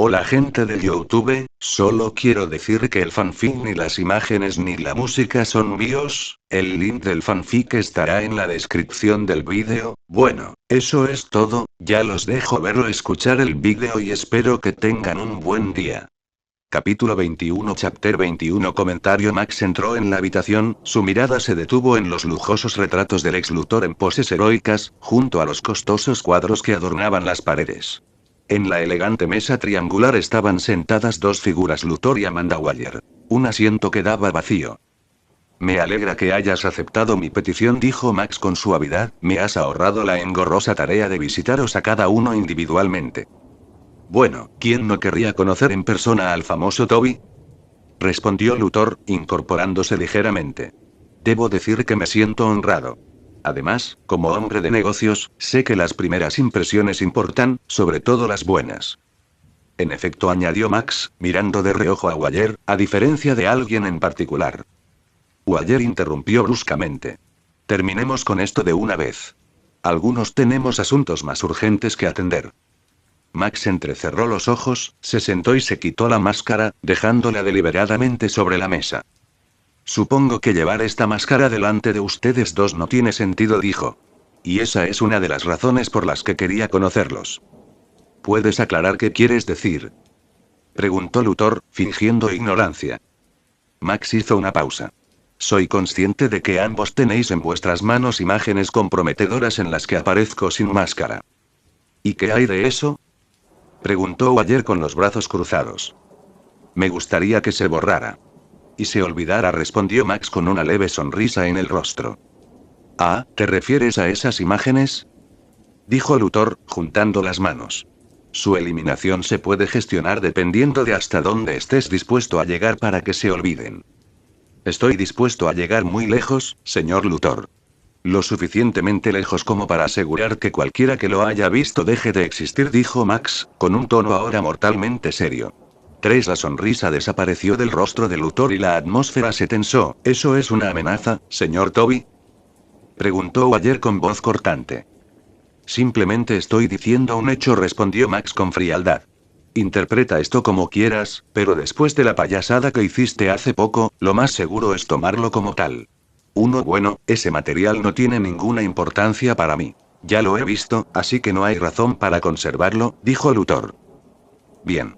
Hola gente de YouTube, solo quiero decir que el fanfic ni las imágenes ni la música son míos, el link del fanfic estará en la descripción del vídeo. Bueno, eso es todo, ya los dejo ver o escuchar el vídeo y espero que tengan un buen día. Capítulo 21 Chapter 21 Comentario Max entró en la habitación, su mirada se detuvo en los lujosos retratos del ex Luthor en poses heroicas, junto a los costosos cuadros que adornaban las paredes. En la elegante mesa triangular estaban sentadas dos figuras Luthor y Amanda Waller. Un asiento quedaba vacío. Me alegra que hayas aceptado mi petición, dijo Max con suavidad, me has ahorrado la engorrosa tarea de visitaros a cada uno individualmente. Bueno, ¿quién no querría conocer en persona al famoso Toby? Respondió Luthor, incorporándose ligeramente. Debo decir que me siento honrado. Además, como hombre de negocios, sé que las primeras impresiones importan, sobre todo las buenas. En efecto, añadió Max, mirando de reojo a Waller, a diferencia de alguien en particular. Waller interrumpió bruscamente. Terminemos con esto de una vez. Algunos tenemos asuntos más urgentes que atender. Max entrecerró los ojos, se sentó y se quitó la máscara, dejándola deliberadamente sobre la mesa. Supongo que llevar esta máscara delante de ustedes dos no tiene sentido, dijo. Y esa es una de las razones por las que quería conocerlos. ¿Puedes aclarar qué quieres decir? Preguntó Luthor, fingiendo ignorancia. Max hizo una pausa. Soy consciente de que ambos tenéis en vuestras manos imágenes comprometedoras en las que aparezco sin máscara. ¿Y qué hay de eso? Preguntó Waller con los brazos cruzados. Me gustaría que se borrara. Y se olvidara, respondió Max con una leve sonrisa en el rostro. Ah, ¿te refieres a esas imágenes? Dijo Luthor, juntando las manos. Su eliminación se puede gestionar dependiendo de hasta dónde estés dispuesto a llegar para que se olviden. Estoy dispuesto a llegar muy lejos, señor Luthor. Lo suficientemente lejos como para asegurar que cualquiera que lo haya visto deje de existir, dijo Max, con un tono ahora mortalmente serio. La sonrisa desapareció del rostro de Luthor y la atmósfera se tensó. ¿Eso es una amenaza, señor Toby? Preguntó Waller con voz cortante. Simplemente estoy diciendo un hecho, respondió Max con frialdad. Interpreta esto como quieras, pero después de la payasada que hiciste hace poco, lo más seguro es tomarlo como tal. Bueno, ese material no tiene ninguna importancia para mí. Ya lo he visto, así que no hay razón para conservarlo, dijo Luthor. Bien.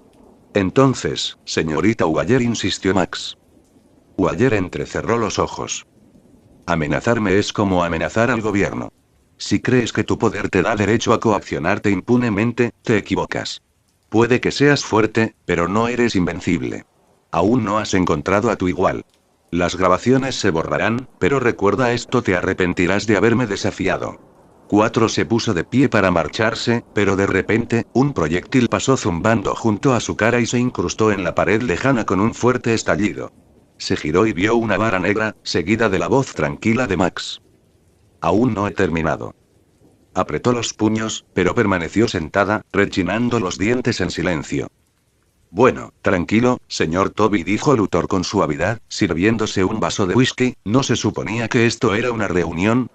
Entonces, señorita Waller, insistió Max. Waller entrecerró los ojos. Amenazarme es como amenazar al gobierno. Si crees que tu poder te da derecho a coaccionarte impunemente, te equivocas. Puede que seas fuerte, pero no eres invencible. Aún no has encontrado a tu igual. Las grabaciones se borrarán, pero recuerda esto, te arrepentirás de haberme desafiado. 4 se puso de pie para marcharse, pero de repente, un proyectil pasó zumbando junto a su cara y se incrustó en la pared lejana con un fuerte estallido. Se giró y vio una vara negra, seguida de la voz tranquila de Max. Aún no he terminado. Apretó los puños, pero permaneció sentada, rechinando los dientes en silencio. Bueno, tranquilo, señor Toby, dijo Luthor con suavidad, sirviéndose un vaso de whisky. ¿No se suponía que esto era una reunión?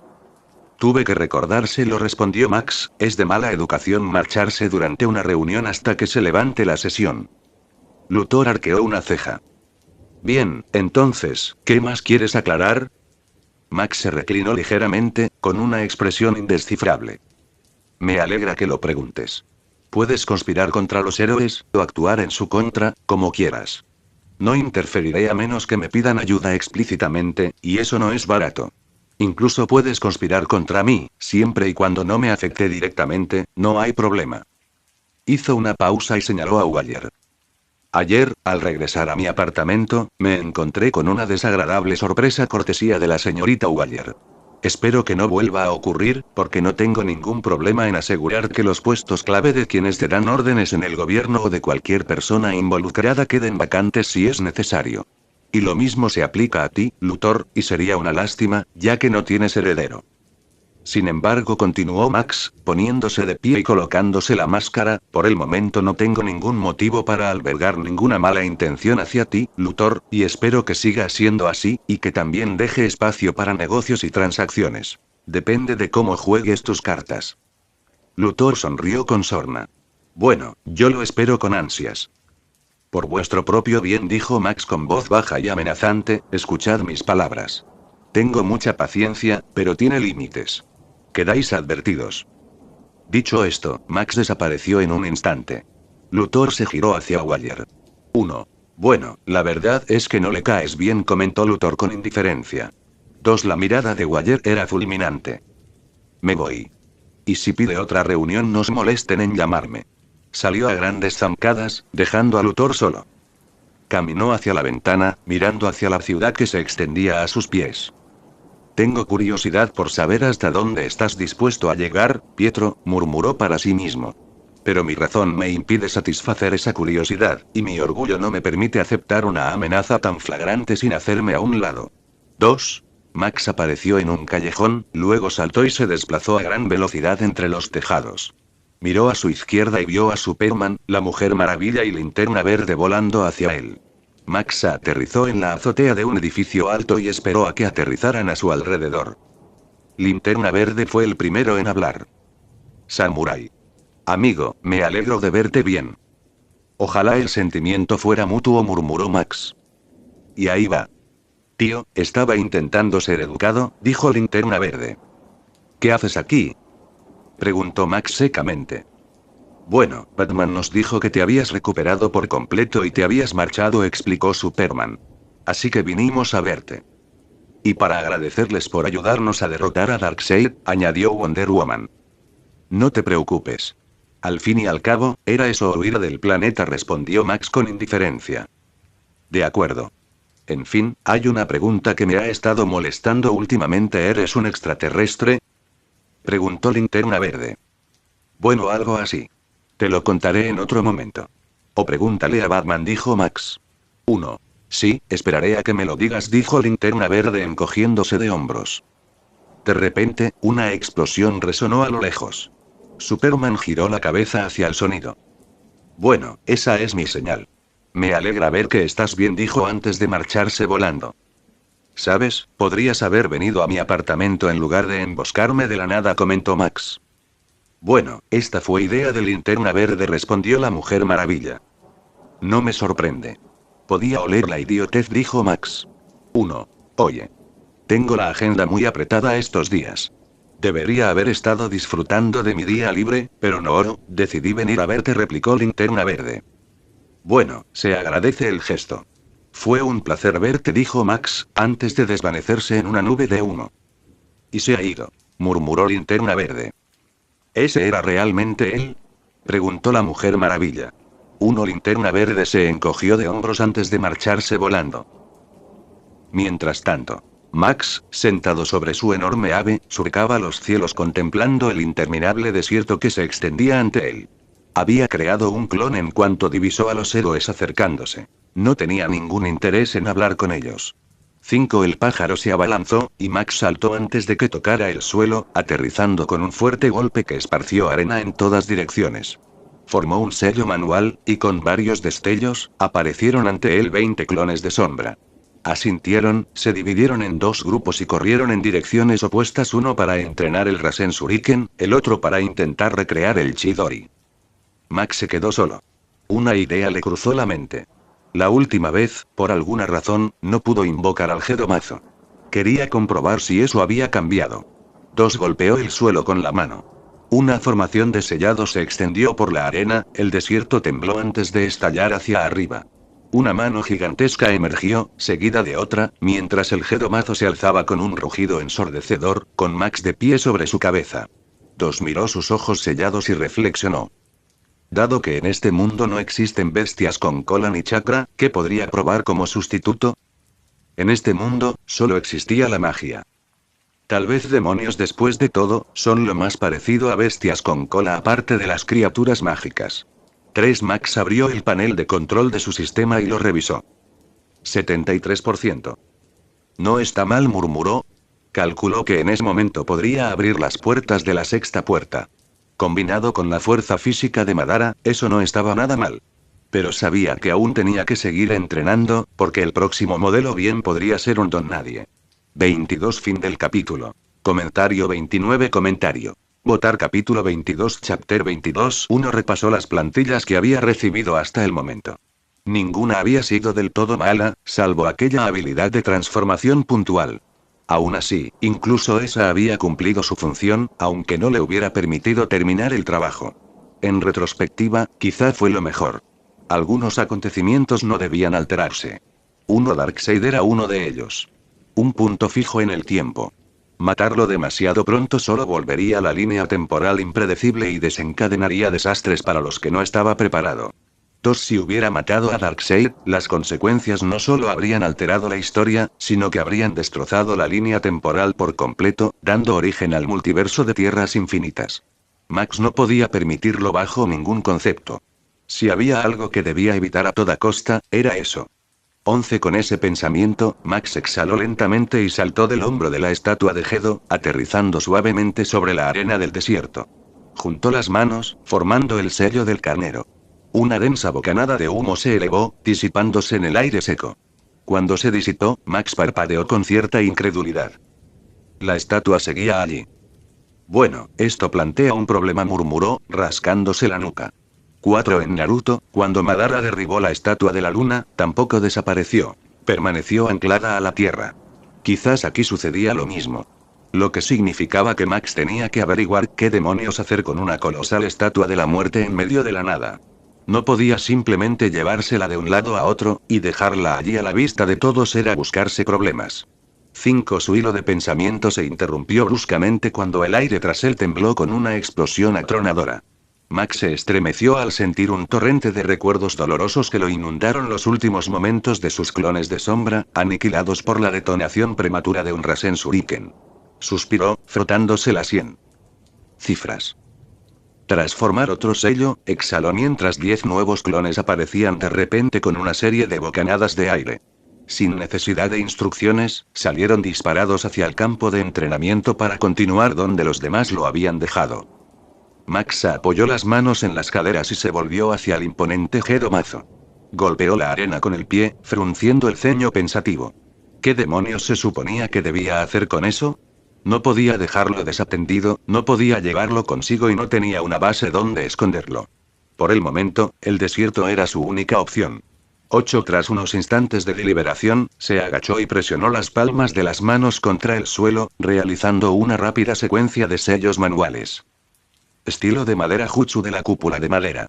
Tuve que recordárselo, respondió Max, es de mala educación marcharse durante una reunión hasta que se levante la sesión. Luthor arqueó una ceja. Bien, entonces, ¿qué más quieres aclarar? Max se reclinó ligeramente, con una expresión indescifrable. Me alegra que lo preguntes. Puedes conspirar contra los héroes, o actuar en su contra, como quieras. No interferiré a menos que me pidan ayuda explícitamente, y eso no es barato. Incluso puedes conspirar contra mí, siempre y cuando no me afecte directamente, no hay problema. Hizo una pausa y señaló a Waller. Ayer, al regresar a mi apartamento, me encontré con una desagradable sorpresa cortesía de la señorita Waller. Espero que no vuelva a ocurrir, porque no tengo ningún problema en asegurar que los puestos clave de quienes te dan órdenes en el gobierno o de cualquier persona involucrada queden vacantes si es necesario. Y lo mismo se aplica a ti, Luthor, y sería una lástima, ya que no tienes heredero. Sin embargo, continuó Max, poniéndose de pie y colocándose la máscara, por el momento no tengo ningún motivo para albergar ninguna mala intención hacia ti, Luthor, y espero que siga siendo así, y que también deje espacio para negocios y transacciones. Depende de cómo juegues tus cartas. Luthor sonrió con sorna. Bueno, yo lo espero con ansias. Por vuestro propio bien, dijo Max con voz baja y amenazante, escuchad mis palabras. Tengo mucha paciencia, pero tiene límites. Quedáis advertidos. Dicho esto, Max desapareció en un instante. Luthor se giró hacia Wire. 1. Bueno, la verdad es que no le caes bien, comentó Luthor con indiferencia. 2. La mirada de Wire era fulminante. Me voy. Y si pide otra reunión, no se molesten en llamarme. Salió a grandes zancadas, dejando a Luthor solo. Caminó hacia la ventana, mirando hacia la ciudad que se extendía a sus pies. Tengo curiosidad por saber hasta dónde estás dispuesto a llegar, Pietro, murmuró para sí mismo. Pero mi razón me impide satisfacer esa curiosidad, y mi orgullo no me permite aceptar una amenaza tan flagrante sin hacerme a un lado. 2. Max apareció en un callejón, luego saltó y se desplazó a gran velocidad entre los tejados. Miró a su izquierda y vio a Superman, la Mujer Maravilla y Linterna Verde volando hacia él. Max aterrizó en la azotea de un edificio alto y esperó a que aterrizaran a su alrededor. Linterna Verde fue el primero en hablar. Samurai. Amigo, me alegro de verte bien. Ojalá el sentimiento fuera mutuo, murmuró Max. Y ahí va. Tío, estaba intentando ser educado, dijo Linterna Verde. ¿Qué haces aquí? Preguntó Max secamente. Bueno, Batman nos dijo que te habías recuperado por completo y te habías marchado, explicó Superman. Así que vinimos a verte. Y para agradecerles por ayudarnos a derrotar a Darkseid, añadió Wonder Woman. No te preocupes. Al fin y al cabo, era eso o huir del planeta, respondió Max con indiferencia. De acuerdo. En fin, hay una pregunta que me ha estado molestando últimamente. ¿Eres un extraterrestre? Preguntó Linterna Verde. Bueno, algo así. Te lo contaré en otro momento. O pregúntale a Batman, dijo Max. 1. Sí, esperaré a que me lo digas, dijo Linterna Verde encogiéndose de hombros. De repente, una explosión resonó a lo lejos. Superman giró la cabeza hacia el sonido. Bueno, esa es mi señal. Me alegra ver que estás bien, dijo antes de marcharse volando. ¿Sabes? Podrías haber venido a mi apartamento en lugar de emboscarme de la nada, comentó Max. Bueno, esta fue idea de Linterna Verde, respondió la Mujer Maravilla. No me sorprende. Podía oler la idiotez, dijo Max. 1. Oye. Tengo la agenda muy apretada estos días. Debería haber estado disfrutando de mi día libre, pero no, decidí venir a verte, replicó Linterna Verde. Bueno, se agradece el gesto. Fue un placer verte, dijo Max, antes de desvanecerse en una nube de humo. Y se ha ido, murmuró Linterna Verde. ¿Ese era realmente él? Preguntó la Mujer Maravilla. Linterna Verde se encogió de hombros antes de marcharse volando. Mientras tanto, Max, sentado sobre su enorme ave, surcaba los cielos contemplando el interminable desierto que se extendía ante él. Había creado un clon en cuanto divisó a los héroes acercándose. No tenía ningún interés en hablar con ellos. 5. El pájaro se abalanzó, y Max saltó antes de que tocara el suelo, aterrizando con un fuerte golpe que esparció arena en todas direcciones. Formó un sello manual, y con varios destellos, aparecieron ante él 20 clones de sombra. Asintieron, se dividieron en dos grupos y corrieron en direcciones opuestas, uno para entrenar el Rasen Shuriken, el otro para intentar recrear el Chidori. Max se quedó solo. Una idea le cruzó la mente. La última vez, por alguna razón, no pudo invocar al Gedomazo. Quería comprobar si eso había cambiado. 2. Golpeó el suelo con la mano. Una formación de sellados se extendió por la arena, el desierto tembló antes de estallar hacia arriba. Una mano gigantesca emergió, seguida de otra, mientras el Gedomazo se alzaba con un rugido ensordecedor, con Max de pie sobre su cabeza. 2. Miró sus ojos sellados y reflexionó. Dado que en este mundo no existen bestias con cola ni chakra, ¿qué podría probar como sustituto? En este mundo, solo existía la magia. Tal vez demonios, después de todo, son lo más parecido a bestias con cola aparte de las criaturas mágicas. 3. Max abrió el panel de control de su sistema y lo revisó. 73%. No está mal, murmuró. Calculó que en ese momento podría abrir las puertas de la sexta puerta. Combinado con la fuerza física de Madara, eso no estaba nada mal. Pero sabía que aún tenía que seguir entrenando, porque el próximo modelo bien podría ser un don nadie. 22. Fin del capítulo. Comentario 29. Comentario. Votar capítulo 22 Chapter 22 Uno repasó las plantillas que había recibido hasta el momento. Ninguna había sido del todo mala, salvo aquella habilidad de transformación puntual. Aún así, incluso esa había cumplido su función, aunque no le hubiera permitido terminar el trabajo. En retrospectiva, quizá fue lo mejor. Algunos acontecimientos no debían alterarse. Darkseid era uno de ellos. Un punto fijo en el tiempo. Matarlo demasiado pronto solo volvería a la línea temporal impredecible y desencadenaría desastres para los que no estaba preparado. 2. Si hubiera matado a Darkseid, las consecuencias no solo habrían alterado la historia, sino que habrían destrozado la línea temporal por completo, dando origen al multiverso de tierras infinitas. Max no podía permitirlo bajo ningún concepto. Si había algo que debía evitar a toda costa, era eso. 11. Con ese pensamiento, Max exhaló lentamente y saltó del hombro de la estatua de Gedo, aterrizando suavemente sobre la arena del desierto. Juntó las manos, formando el sello del carnero. Una densa bocanada de humo se elevó, disipándose en el aire seco. Cuando se disipó, Max parpadeó con cierta incredulidad. La estatua seguía allí. Bueno, esto plantea un problema, murmuró, rascándose la nuca. 4. En Naruto, cuando Madara derribó la estatua de la luna, tampoco desapareció. Permaneció anclada a la tierra. Quizás aquí sucedía lo mismo. Lo que significaba que Max tenía que averiguar qué demonios hacer con una colosal estatua de la muerte en medio de la nada. No podía simplemente llevársela de un lado a otro, y dejarla allí a la vista de todos era buscarse problemas. 5. Su hilo de pensamiento se interrumpió bruscamente cuando el aire tras él tembló con una explosión atronadora. Max se estremeció al sentir un torrente de recuerdos dolorosos que lo inundaron los últimos momentos de sus clones de sombra, aniquilados por la detonación prematura de un Rasen Shuriken. Suspiró, frotándose la sien. Cifras. Tras formar otro sello, exhaló mientras 10 nuevos clones aparecían de repente con una serie de bocanadas de aire. Sin necesidad de instrucciones, salieron disparados hacia el campo de entrenamiento para continuar donde los demás lo habían dejado. Max apoyó las manos en las caderas y se volvió hacia el imponente Gedo Mazo. Golpeó la arena con el pie, frunciendo el ceño pensativo. ¿Qué demonios se suponía que debía hacer con eso? No podía dejarlo desatendido, no podía llevarlo consigo y no tenía una base donde esconderlo. Por el momento, el desierto era su única opción. 8. Tras unos instantes de deliberación, se agachó y presionó las palmas de las manos contra el suelo, realizando una rápida secuencia de sellos manuales. Estilo de madera jutsu de la cúpula de madera.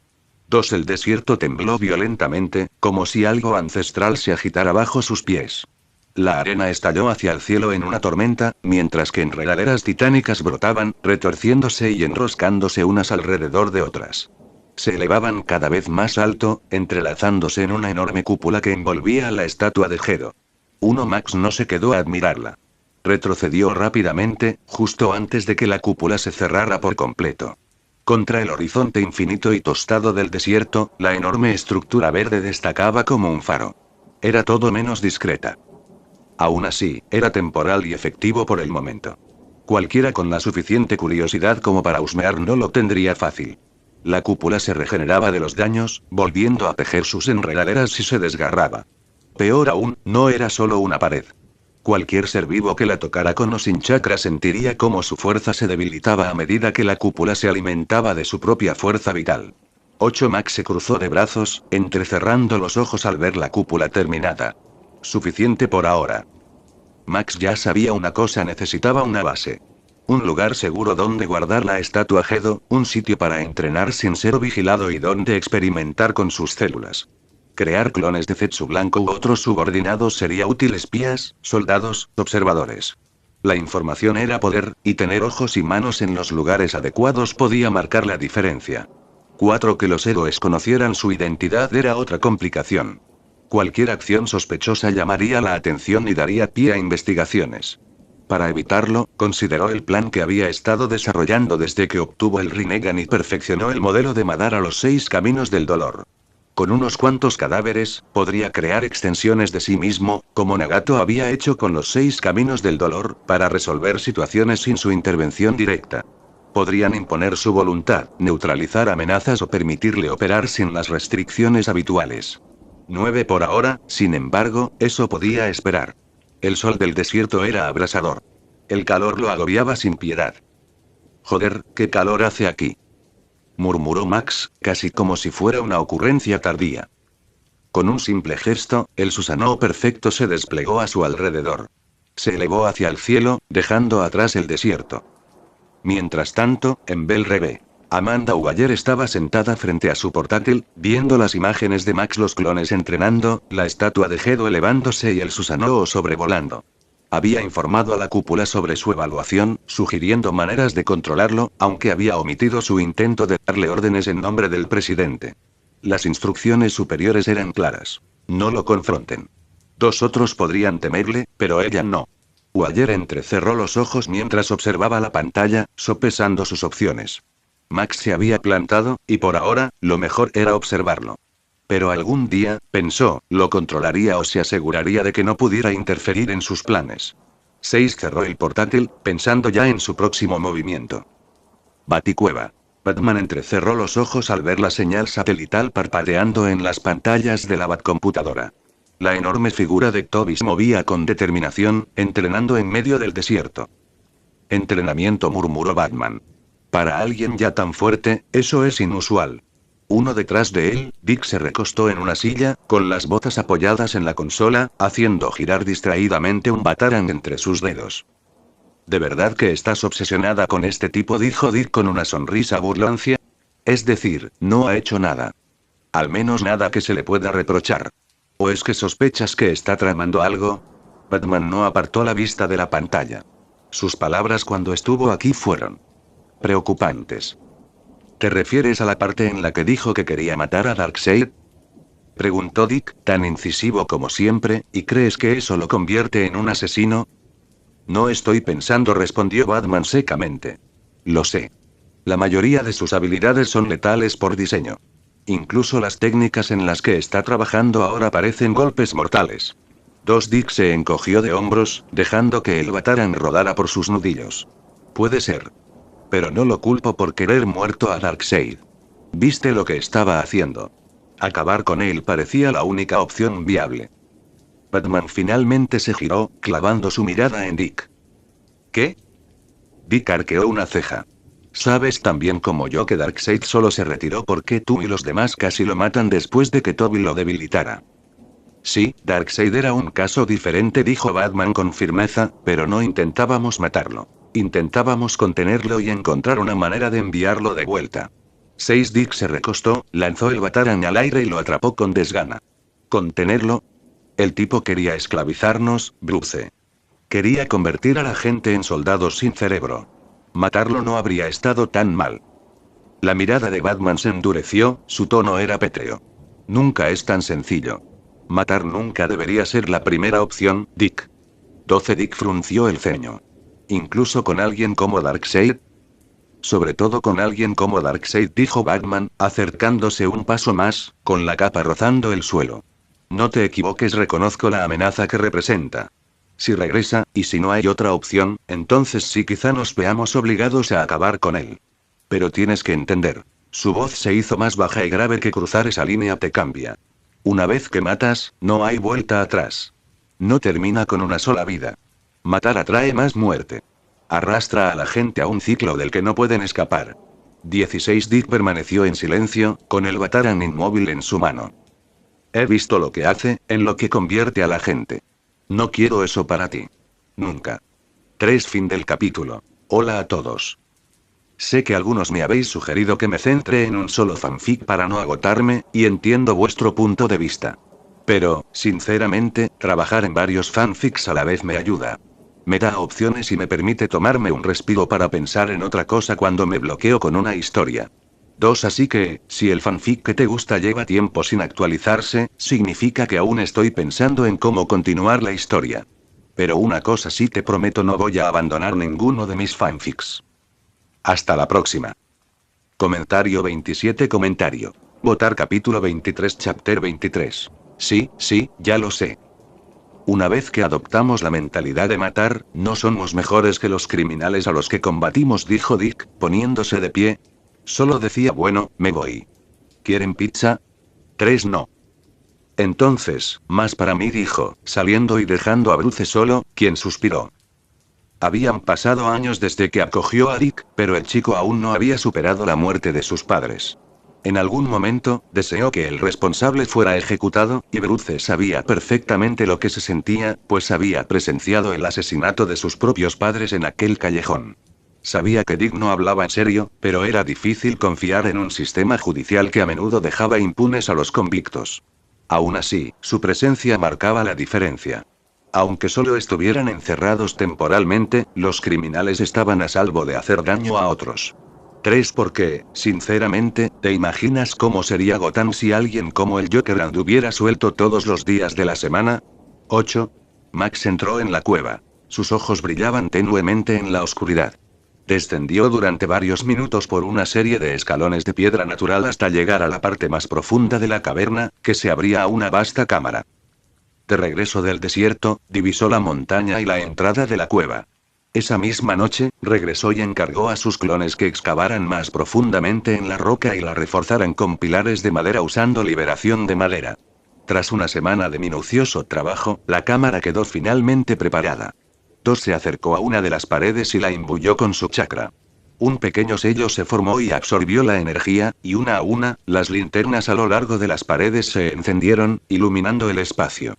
2. El desierto tembló violentamente, como si algo ancestral se agitara bajo sus pies. La arena estalló hacia el cielo en una tormenta, mientras que enredaderas titánicas brotaban, retorciéndose y enroscándose unas alrededor de otras. Se elevaban cada vez más alto, entrelazándose en una enorme cúpula que envolvía a la estatua de Gedo. Max no se quedó a admirarla. Retrocedió rápidamente, justo antes de que la cúpula se cerrara por completo. Contra el horizonte infinito y tostado del desierto, la enorme estructura verde destacaba como un faro. Era todo menos discreta. Aún así, era temporal y efectivo por el momento. Cualquiera con la suficiente curiosidad como para husmear no lo tendría fácil. La cúpula se regeneraba de los daños, volviendo a tejer sus enredaderas si se desgarraba. Peor aún, no era solo una pared. Cualquier ser vivo que la tocara con o sin chakra sentiría cómo su fuerza se debilitaba a medida que la cúpula se alimentaba de su propia fuerza vital. 8. Max se cruzó de brazos, entrecerrando los ojos al ver la cúpula terminada. Suficiente por ahora. Max ya sabía una cosa: necesitaba una base. Un lugar seguro donde guardar la estatua Gedo, un sitio para entrenar sin ser vigilado y donde experimentar con sus células. Crear clones de Zetsu Blanco u otros subordinados sería útil: espías, soldados, observadores. La información era poder, y tener ojos y manos en los lugares adecuados podía marcar la diferencia. 4. Que los héroes conocieran su identidad era otra complicación. Cualquier acción sospechosa llamaría la atención y daría pie a investigaciones. Para evitarlo, consideró el plan que había estado desarrollando desde que obtuvo el Rinnegan y perfeccionó el modelo de Madara: los 6 caminos del dolor. Con unos cuantos cadáveres, podría crear extensiones de sí mismo, como Nagato había hecho con los 6 caminos del dolor, para resolver situaciones sin su intervención directa. Podrían imponer su voluntad, neutralizar amenazas o permitirle operar sin las restricciones habituales. 9. Por ahora, sin embargo, eso podía esperar. El sol del desierto era abrasador. El calor lo agobiaba sin piedad. Joder, qué calor hace aquí. Murmuró Max, casi como si fuera una ocurrencia tardía. Con un simple gesto, el Susanoo perfecto se desplegó a su alrededor. Se elevó hacia el cielo, dejando atrás el desierto. Mientras tanto, en Belle Reve, Amanda Waller estaba sentada frente a su portátil, viendo las imágenes de Max los clones entrenando, la estatua de Gedo elevándose y el Susanoo sobrevolando. Había informado a la cúpula sobre su evaluación, sugiriendo maneras de controlarlo, aunque había omitido su intento de darle órdenes en nombre del presidente. Las instrucciones superiores eran claras. No lo confronten. Dos otros podrían temerle, pero ella no. Waller entrecerró los ojos mientras observaba la pantalla, sopesando sus opciones. Max se había plantado, y por ahora, lo mejor era observarlo. Pero algún día, pensó, lo controlaría o se aseguraría de que no pudiera interferir en sus planes. 6 cerró el portátil, pensando ya en su próximo movimiento. Baticueva. Batman entrecerró los ojos al ver la señal satelital parpadeando en las pantallas de la Batcomputadora. La enorme figura de Toby se movía con determinación, entrenando en medio del desierto. Entrenamiento, murmuró Batman. Para alguien ya tan fuerte, eso es inusual. Uno detrás de él, Dick se recostó en una silla, con las botas apoyadas en la consola, haciendo girar distraídamente un Batarang entre sus dedos. ¿De verdad que estás obsesionada con este tipo?, dijo Dick con una sonrisa burlancia. Es decir, no ha hecho nada. Al menos nada que se le pueda reprochar. ¿O es que sospechas que está tramando algo? Batman no apartó la vista de la pantalla. Sus palabras cuando estuvo aquí fueron preocupantes. ¿Te refieres a la parte en la que dijo que quería matar a Darkseid?, preguntó Dick, tan incisivo como siempre. ¿Y crees que eso lo convierte en un asesino? No estoy pensando, respondió Batman secamente. Lo sé. La mayoría de sus habilidades son letales por diseño. Incluso las técnicas en las que está trabajando ahora parecen golpes mortales. Dick se encogió de hombros, dejando que el Batarang rodara por sus nudillos. Puede ser. Pero no lo culpo por querer muerto a Darkseid. ¿Viste lo que estaba haciendo? Acabar con él parecía la única opción viable. Batman finalmente se giró, clavando su mirada en Dick. ¿Qué? Dick arqueó una ceja. Sabes tan bien como yo que Darkseid solo se retiró porque tú y los demás casi lo matan después de que Toby lo debilitara. Sí, Darkseid era un caso diferente, dijo Batman con firmeza, pero no intentábamos matarlo. Intentábamos contenerlo y encontrar una manera de enviarlo de vuelta. Dick se recostó, lanzó el Batarang al aire y lo atrapó con desgana. ¿Contenerlo? El tipo quería esclavizarnos, Bruce. Quería convertir a la gente en soldados sin cerebro. Matarlo no habría estado tan mal. La mirada de Batman se endureció, su tono era pétreo. Nunca es tan sencillo. Matar nunca debería ser la primera opción, Dick. Dick frunció el ceño. ¿Incluso con alguien como Darkseid? Sobre todo con alguien como Darkseid, dijo Batman, acercándose un paso más, con la capa rozando el suelo. No te equivoques, reconozco la amenaza que representa. Si regresa, y si no hay otra opción, entonces sí quizá nos veamos obligados a acabar con él. Pero tienes que entender. Su voz se hizo más baja y grave, que cruzar esa línea te cambia. Una vez que matas, no hay vuelta atrás. No termina con una sola vida. Matar atrae más muerte. Arrastra a la gente a un ciclo del que no pueden escapar. 16. Dick permaneció en silencio, con el Batarang inmóvil en su mano. He visto lo que hace, en lo que convierte a la gente. No quiero eso para ti. Nunca. 3. Fin del capítulo. Hola a todos. Sé que algunos me habéis sugerido que me centre en un solo fanfic para no agotarme, y entiendo vuestro punto de vista. Pero, sinceramente, trabajar en varios fanfics a la vez me ayuda. Me da opciones y me permite tomarme un respiro para pensar en otra cosa cuando me bloqueo con una historia. 2. Así que, si el fanfic que te gusta lleva tiempo sin actualizarse, significa que aún estoy pensando en cómo continuar la historia. Pero una cosa sí te prometo, no voy a abandonar ninguno de mis fanfics. Hasta la próxima. Comentario 27. Votar capítulo 23, chapter 23. Sí, ya lo sé. Una vez que adoptamos la mentalidad de matar, no somos mejores que los criminales a los que combatimos, dijo Dick, poniéndose de pie. Solo decía, bueno, me voy. ¿Quieren pizza? 3. No. Entonces, más para mí, dijo, saliendo y dejando a Bruce solo, quien suspiró. Habían pasado años desde que acogió a Dick, pero el chico aún no había superado la muerte de sus padres. En algún momento, deseó que el responsable fuera ejecutado, y Bruce sabía perfectamente lo que se sentía, pues había presenciado el asesinato de sus propios padres en aquel callejón. Sabía que Dick no hablaba en serio, pero era difícil confiar en un sistema judicial que a menudo dejaba impunes a los convictos. Aún así, su presencia marcaba la diferencia. Aunque solo estuvieran encerrados temporalmente, los criminales estaban a salvo de hacer daño a otros. 3. Porque, sinceramente, ¿te imaginas cómo sería Gotham si alguien como el Joker anduviera suelto todos los días de la semana? 8. Max entró en la cueva. Sus ojos brillaban tenuemente en la oscuridad. Descendió durante varios minutos por una serie de escalones de piedra natural hasta llegar a la parte más profunda de la caverna, que se abría a una vasta cámara. De regreso del desierto, divisó la montaña y la entrada de la cueva. Esa misma noche, regresó y encargó a sus clones que excavaran más profundamente en la roca y la reforzaran con pilares de madera usando liberación de madera. Tras una semana de minucioso trabajo, la cámara quedó finalmente preparada. Se acercó a una de las paredes y la imbuyó con su chakra. Un pequeño sello se formó y absorbió la energía, y una a una, las linternas a lo largo de las paredes se encendieron, iluminando el espacio.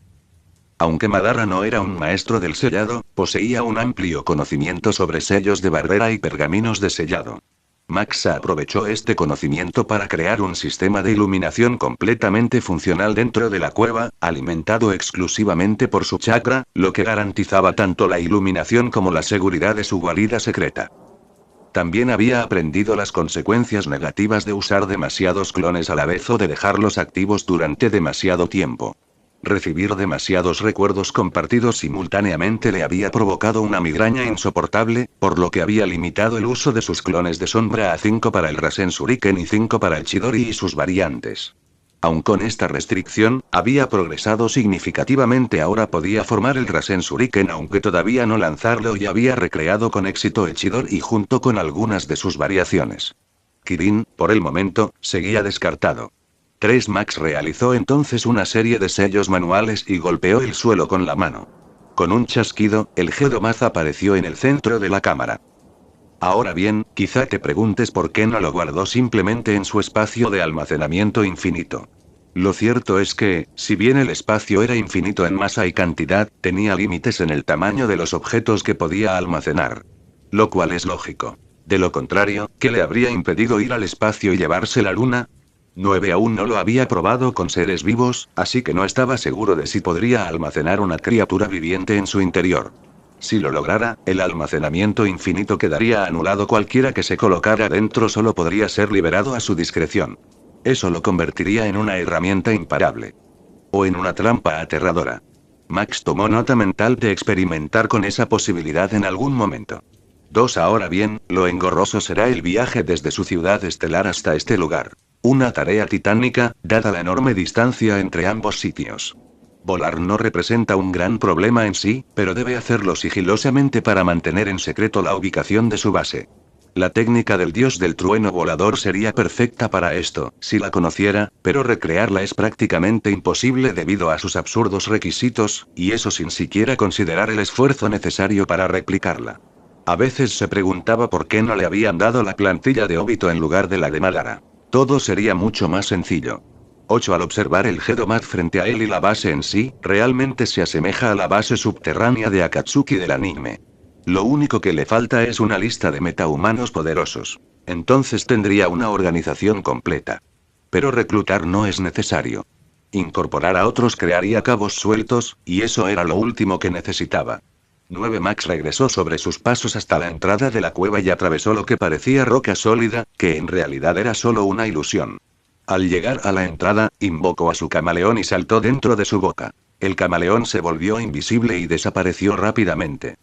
Aunque Madara no era un maestro del sellado, poseía un amplio conocimiento sobre sellos de barrera y pergaminos de sellado. Max aprovechó este conocimiento para crear un sistema de iluminación completamente funcional dentro de la cueva, alimentado exclusivamente por su chakra, lo que garantizaba tanto la iluminación como la seguridad de su guarida secreta. También había aprendido las consecuencias negativas de usar demasiados clones a la vez o de dejarlos activos durante demasiado tiempo. Recibir demasiados recuerdos compartidos simultáneamente le había provocado una migraña insoportable, por lo que había limitado el uso de sus clones de sombra a 5 para el Rasen Shuriken y 5 para el Chidori y sus variantes. Aun con esta restricción, había progresado significativamente. Ahora podía formar el Rasen Shuriken aunque todavía no lanzarlo, y había recreado con éxito el Chidori junto con algunas de sus variaciones. Kirin, por el momento, seguía descartado. 3. Max realizó entonces una serie de sellos manuales y golpeó el suelo con la mano. Con un chasquido, el Geodomaz apareció en el centro de la cámara. Ahora bien, quizá te preguntes por qué no lo guardó simplemente en su espacio de almacenamiento infinito. Lo cierto es que, si bien el espacio era infinito en masa y cantidad, tenía límites en el tamaño de los objetos que podía almacenar. Lo cual es lógico. De lo contrario, ¿qué le habría impedido ir al espacio y llevarse la luna? 9. Aún no lo había probado con seres vivos, así que no estaba seguro de si podría almacenar una criatura viviente en su interior. Si lo lograra, el almacenamiento infinito quedaría anulado. Cualquiera que se colocara dentro solo podría ser liberado a su discreción. Eso lo convertiría en una herramienta imparable. O en una trampa aterradora. Max tomó nota mental de experimentar con esa posibilidad en algún momento. 2. Ahora bien, lo engorroso será el viaje desde su ciudad estelar hasta este lugar. Una tarea titánica, dada la enorme distancia entre ambos sitios. Volar no representa un gran problema en sí, pero debe hacerlo sigilosamente para mantener en secreto la ubicación de su base. La técnica del dios del trueno volador sería perfecta para esto, si la conociera, pero recrearla es prácticamente imposible debido a sus absurdos requisitos, y eso sin siquiera considerar el esfuerzo necesario para replicarla. A veces se preguntaba por qué no le habían dado la plantilla de Obito en lugar de la de Madara. Todo sería mucho más sencillo. 8. Al observar el Geodomaz frente a él y la base en sí, realmente se asemeja a la base subterránea de Akatsuki del anime. Lo único que le falta es una lista de metahumanos poderosos. Entonces tendría una organización completa. Pero reclutar no es necesario. Incorporar a otros crearía cabos sueltos, y eso era lo último que necesitaba. 9. Max regresó sobre sus pasos hasta la entrada de la cueva y atravesó lo que parecía roca sólida, que en realidad era solo una ilusión. Al llegar a la entrada, invocó a su camaleón y saltó dentro de su boca. El camaleón se volvió invisible y desapareció rápidamente.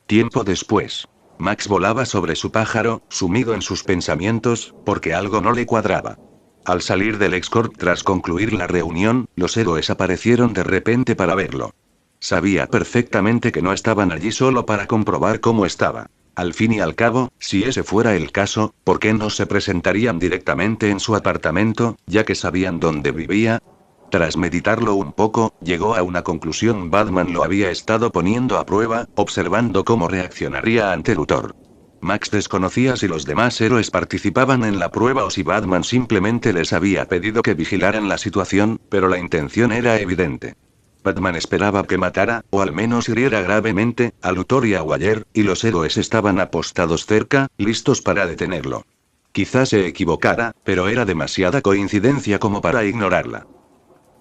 Tiempo después, Max volaba sobre su pájaro, sumido en sus pensamientos, porque algo no le cuadraba. Al salir del Escort tras concluir la reunión, los héroes aparecieron de repente para verlo. Sabía perfectamente que no estaban allí solo para comprobar cómo estaba. Al fin y al cabo, si ese fuera el caso, ¿por qué no se presentarían directamente en su apartamento, ya que sabían dónde vivía? Tras meditarlo un poco, llegó a una conclusión. Batman lo había estado poniendo a prueba, observando cómo reaccionaría ante Luthor. Max desconocía si los demás héroes participaban en la prueba o si Batman simplemente les había pedido que vigilaran la situación, pero la intención era evidente. Batman esperaba que matara, o al menos hiriera gravemente, a Luthor y a Waller, y los héroes estaban apostados cerca, listos para detenerlo. Quizás se equivocara, pero era demasiada coincidencia como para ignorarla.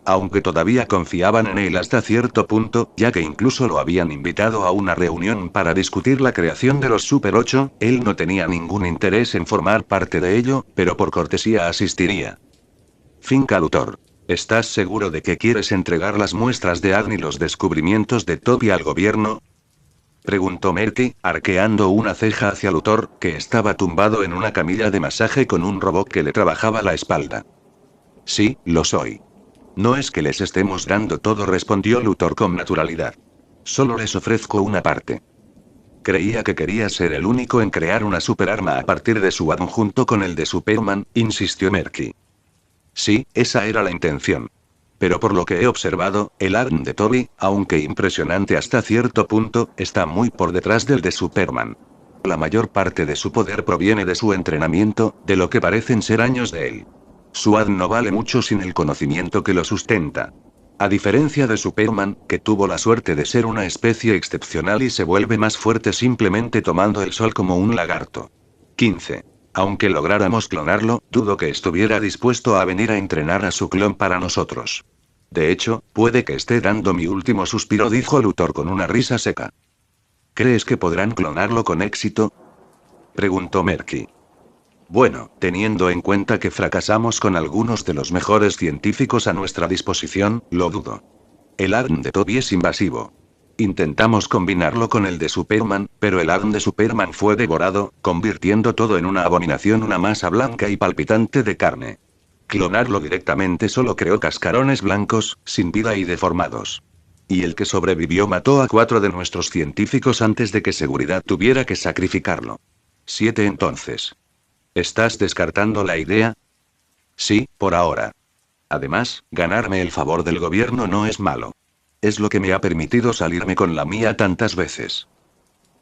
Aunque todavía confiaban en él hasta cierto punto, ya que incluso lo habían invitado a una reunión para discutir la creación de los Super 8, él no tenía ningún interés en formar parte de ello, pero por cortesía asistiría. Finca Luthor. ¿Estás seguro de que quieres entregar las muestras de Agni y los descubrimientos de Toby al gobierno? Preguntó Merky, arqueando una ceja hacia Luthor, que estaba tumbado en una camilla de masaje con un robot que le trabajaba la espalda. Sí, lo soy. No es que les estemos dando todo, respondió Luthor con naturalidad. Solo les ofrezco una parte. Creía que quería ser el único en crear una superarma a partir de su adjunto con el de Superman, insistió Merky. Sí, esa era la intención. Pero por lo que he observado, el ARM de Toby, aunque impresionante hasta cierto punto, está muy por detrás del de Superman. La mayor parte de su poder proviene de su entrenamiento, de lo que parecen ser años de él. Su ADN no vale mucho sin el conocimiento que lo sustenta. A diferencia de Superman, que tuvo la suerte de ser una especie excepcional y se vuelve más fuerte simplemente tomando el sol como un lagarto. 15. Aunque lográramos clonarlo, dudo que estuviera dispuesto a venir a entrenar a su clon para nosotros. De hecho, puede que esté dando mi último suspiro, dijo Luthor con una risa seca. ¿Crees que podrán clonarlo con éxito? Preguntó Merky. Bueno, teniendo en cuenta que fracasamos con algunos de los mejores científicos a nuestra disposición, lo dudo. El ADN de Toby es invasivo. Intentamos combinarlo con el de Superman, pero el ADN de Superman fue devorado, convirtiendo todo en una abominación, una masa blanca y palpitante de carne. Clonarlo directamente solo creó cascarones blancos, sin vida y deformados. Y el que sobrevivió mató a 4 de nuestros científicos antes de que seguridad tuviera que sacrificarlo. 7 entonces. ¿Estás descartando la idea? Sí, por ahora. Además, ganarme el favor del gobierno no es malo. Es lo que me ha permitido salirme con la mía tantas veces.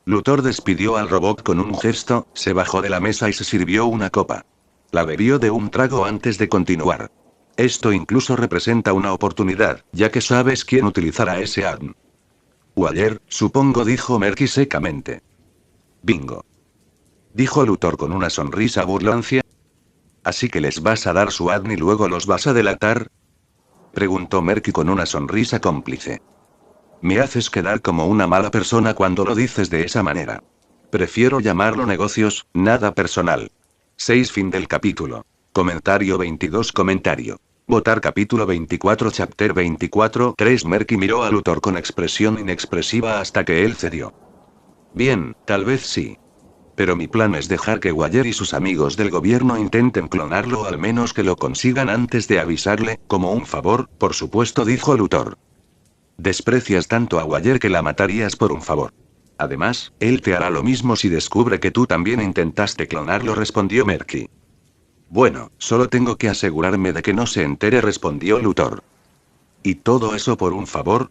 Luthor despidió al robot con un gesto, se bajó de la mesa y se sirvió una copa. La bebió de un trago antes de continuar. Esto incluso representa una oportunidad, ya que sabes quién utilizará ese ADN. Waller, supongo, dijo Merky secamente. Bingo. Dijo Luthor con una sonrisa burlancia. ¿Así que les vas a dar su ADN y luego los vas a delatar? Preguntó Merky con una sonrisa cómplice. Me haces quedar como una mala persona cuando lo dices de esa manera. Prefiero llamarlo negocios, nada personal. 6 Fin del capítulo. Comentario 22 Comentario. Votar capítulo 24 Chapter 24 3 Merky miró a Luthor con expresión inexpresiva hasta que él cedió. Bien, tal vez sí. Pero mi plan es dejar que Waller y sus amigos del gobierno intenten clonarlo, o al menos que lo consigan antes de avisarle, como un favor, por supuesto, dijo Luthor. Desprecias tanto a Waller que la matarías por un favor. Además, él te hará lo mismo si descubre que tú también intentaste clonarlo, respondió Merky. Bueno, solo tengo que asegurarme de que no se entere, respondió Luthor. ¿Y todo eso por un favor?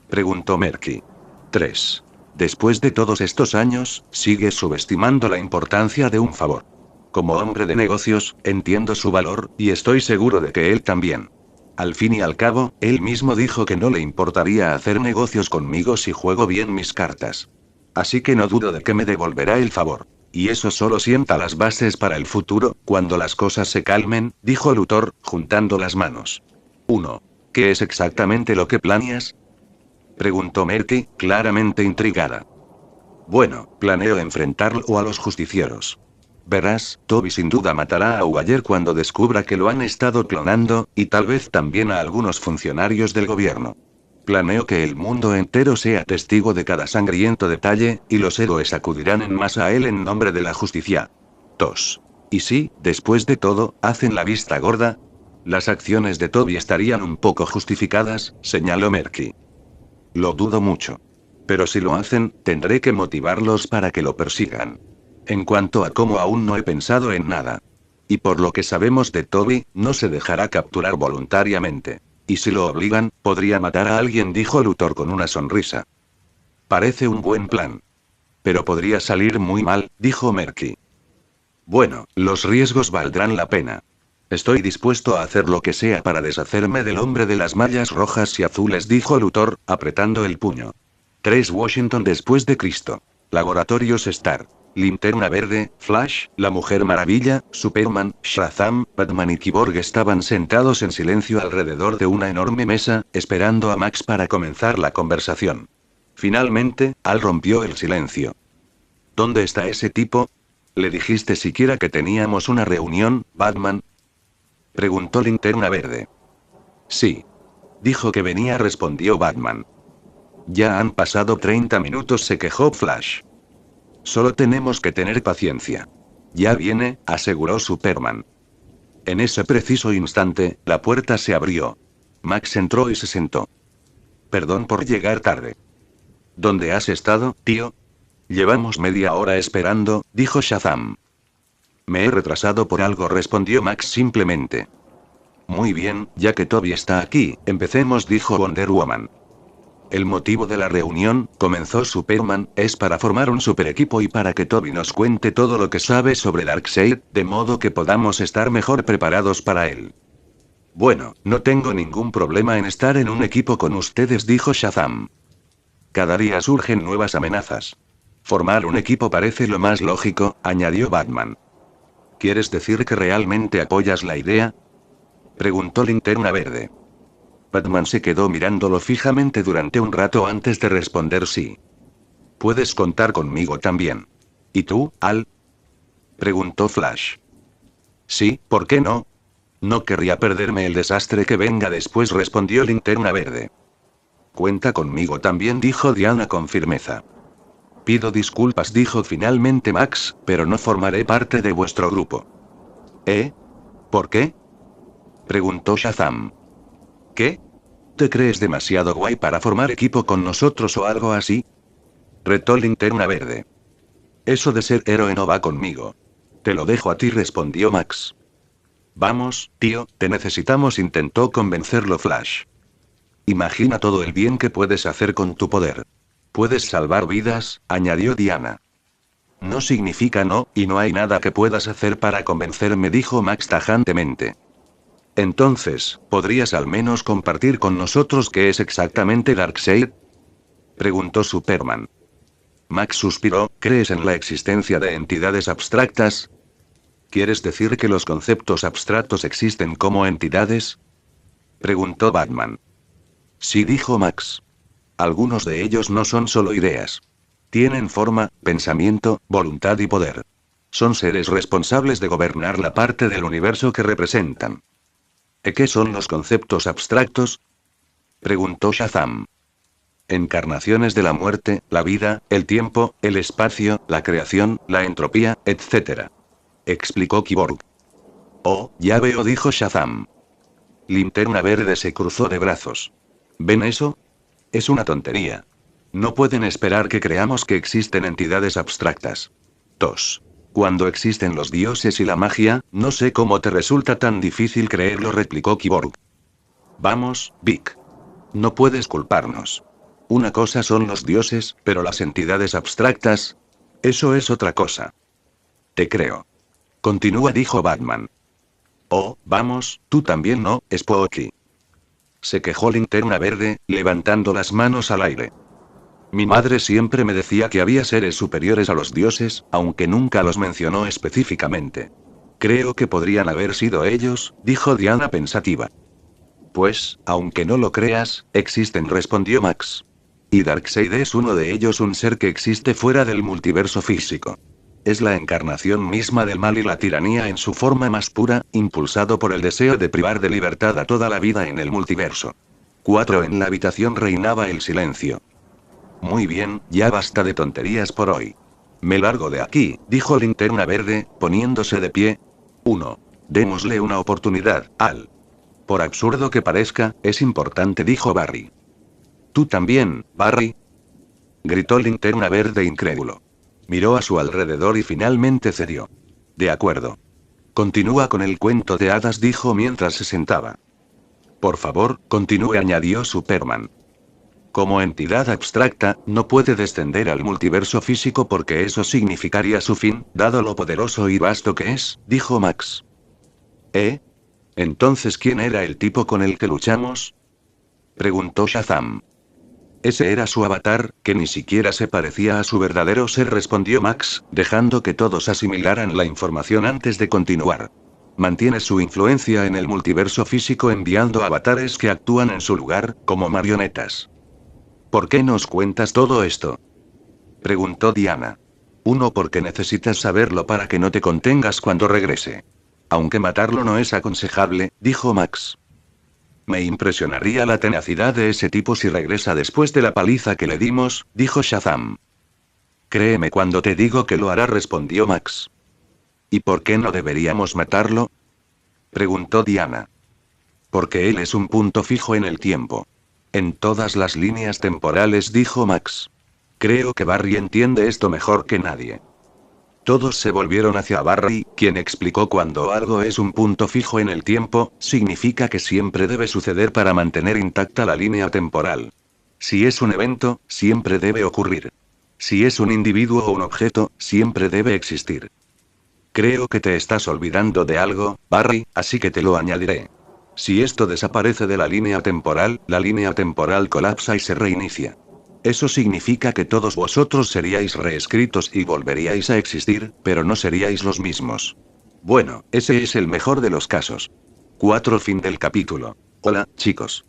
Preguntó Merky. 3. Después de todos estos años, sigues subestimando la importancia de un favor. Como hombre de negocios, entiendo su valor, y estoy seguro de que él también. Al fin y al cabo, él mismo dijo que no le importaría hacer negocios conmigo si juego bien mis cartas. Así que no dudo de que me devolverá el favor. Y eso solo sienta las bases para el futuro, cuando las cosas se calmen, dijo Luthor, juntando las manos. 1. ¿Qué es exactamente lo que planeas? Preguntó Merky, claramente intrigada. Bueno, planeo enfrentarlo a los justicieros. Verás, Toby sin duda matará a Waller cuando descubra que lo han estado clonando, y tal vez también a algunos funcionarios del gobierno. Planeo que el mundo entero sea testigo de cada sangriento detalle, y los héroes acudirán en masa a él en nombre de la justicia. 2. Y si, después de todo, hacen la vista gorda, las acciones de Toby estarían un poco justificadas, señaló Merky. Lo dudo mucho. Pero si lo hacen, tendré que motivarlos para que lo persigan. En cuanto a cómo, aún no he pensado en nada. Y por lo que sabemos de Toby, no se dejará capturar voluntariamente. Y si lo obligan, podría matar a alguien, dijo Luthor con una sonrisa. Parece un buen plan. Pero podría salir muy mal, dijo Merky. Bueno, los riesgos valdrán la pena. Estoy dispuesto a hacer lo que sea para deshacerme del hombre de las mallas rojas y azules, dijo Luthor, apretando el puño. 3 Washington después de Cristo. Laboratorios Star. Linterna Verde, Flash, la Mujer Maravilla, Superman, Shazam, Batman y Cyborg estaban sentados en silencio alrededor de una enorme mesa, esperando a Max para comenzar la conversación. Finalmente, Al rompió el silencio. ¿Dónde está ese tipo? ¿Le dijiste siquiera que teníamos una reunión, Batman? Preguntó Linterna Verde. Sí. Dijo que venía, respondió Batman. Ya han pasado 30 minutos, se quejó Flash. Solo tenemos que tener paciencia. Ya viene, aseguró Superman. En ese preciso instante, la puerta se abrió. Max entró y se sentó. Perdón por llegar tarde. ¿Dónde has estado, tío? Llevamos media hora esperando, dijo Shazam. Me he retrasado por algo, respondió Max simplemente. Muy bien, ya que Toby está aquí, empecemos, dijo Wonder Woman. El motivo de la reunión, comenzó Superman, es para formar un super equipo y para que Toby nos cuente todo lo que sabe sobre Darkseid, de modo que podamos estar mejor preparados para él. Bueno, no tengo ningún problema en estar en un equipo con ustedes, dijo Shazam. Cada día surgen nuevas amenazas. Formar un equipo parece lo más lógico, añadió Batman. ¿Quieres decir que realmente apoyas la idea? Preguntó Linterna Verde. Batman se quedó mirándolo fijamente durante un rato antes de responder sí. Puedes contar conmigo también. ¿Y tú, Al? Preguntó Flash. Sí, ¿por qué no? No querría perderme el desastre que venga después, respondió Linterna Verde. Cuenta conmigo también, dijo Diana con firmeza. Pido disculpas, dijo finalmente Max, pero no formaré parte de vuestro grupo. ¿Eh? ¿Por qué? Preguntó Shazam. ¿Qué? ¿Te crees demasiado guay para formar equipo con nosotros o algo así? Retó Linterna Verde. Eso de ser héroe no va conmigo. Te lo dejo a ti, respondió Max. Vamos, tío, te necesitamos, intentó convencerlo Flash. Imagina todo el bien que puedes hacer con tu poder. Puedes salvar vidas, añadió Diana. No significa no, y no hay nada que puedas hacer para convencerme, dijo Max tajantemente. Entonces, ¿podrías al menos compartir con nosotros qué es exactamente Darkseid? Preguntó Superman. Max suspiró. ¿Crees en la existencia de entidades abstractas? ¿Quieres decir que los conceptos abstractos existen como entidades? Preguntó Batman. Sí, dijo Max. Algunos de ellos no son solo ideas. Tienen forma, pensamiento, voluntad y poder. Son seres responsables de gobernar la parte del universo que representan. ¿Qué son los conceptos abstractos? Preguntó Shazam. Encarnaciones de la muerte, la vida, el tiempo, el espacio, la creación, la entropía, etc. Explicó Cyborg. Oh, ya veo, dijo Shazam. Linterna Verde se cruzó de brazos. ¿Ven eso? Es una tontería. No pueden esperar que creamos que existen entidades abstractas. 2. Cuando existen los dioses y la magia, no sé cómo te resulta tan difícil creerlo, replicó Cyborg. Vamos, Vic. No puedes culparnos. Una cosa son los dioses, pero las entidades abstractas, eso es otra cosa. Te creo. Continúa, dijo Batman. Oh, vamos, tú también no, Spooky. Se quejó Linterna Verde, levantando las manos al aire. Mi madre siempre me decía que había seres superiores a los dioses, aunque nunca los mencionó específicamente. Creo que podrían haber sido ellos, dijo Diana pensativa. Pues, aunque no lo creas, existen, respondió Max. Y Darkseid es uno de ellos, un ser que existe fuera del multiverso físico. Es la encarnación misma del mal y la tiranía en su forma más pura, impulsado por el deseo de privar de libertad a toda la vida en el multiverso. 4. En la habitación reinaba el silencio. Muy bien, ya basta de tonterías por hoy. Me largo de aquí, dijo Linterna Verde, poniéndose de pie. 1. Démosle una oportunidad, Al. Por absurdo que parezca, es importante, dijo Barry. ¿Tú también, Barry? Gritó Linterna Verde incrédulo. Miró a su alrededor y finalmente cedió. De acuerdo. Continúa con el cuento de hadas, dijo mientras se sentaba. Por favor, continúe, añadió Superman. Como entidad abstracta, no puede descender al multiverso físico porque eso significaría su fin, dado lo poderoso y vasto que es, dijo Max. ¿Eh? Entonces, ¿quién era el tipo con el que luchamos? Preguntó Shazam. Ese era su avatar, que ni siquiera se parecía a su verdadero ser, respondió Max, dejando que todos asimilaran la información antes de continuar. Mantiene su influencia en el multiverso físico enviando avatares que actúan en su lugar, como marionetas. ¿Por qué nos cuentas todo esto? Preguntó Diana. Uno, porque necesitas saberlo para que no te contengas cuando regrese. Aunque matarlo no es aconsejable, dijo Max. Me impresionaría la tenacidad de ese tipo si regresa después de la paliza que le dimos, dijo Shazam. Créeme cuando te digo que lo hará, respondió Max. ¿Y por qué no deberíamos matarlo? Preguntó Diana. Porque él es un punto fijo en el tiempo. En todas las líneas temporales, dijo Max. Creo que Barry entiende esto mejor que nadie. Todos se volvieron hacia Barry, quien explicó: cuando algo es un punto fijo en el tiempo, significa que siempre debe suceder para mantener intacta la línea temporal. Si es un evento, siempre debe ocurrir. Si es un individuo o un objeto, siempre debe existir. Creo que te estás olvidando de algo, Barry, así que te lo añadiré. Si esto desaparece de la línea temporal colapsa y se reinicia. Eso significa que todos vosotros seríais reescritos y volveríais a existir, pero no seríais los mismos. Bueno, ese es el mejor de los casos. 4. Fin del capítulo. Hola, chicos.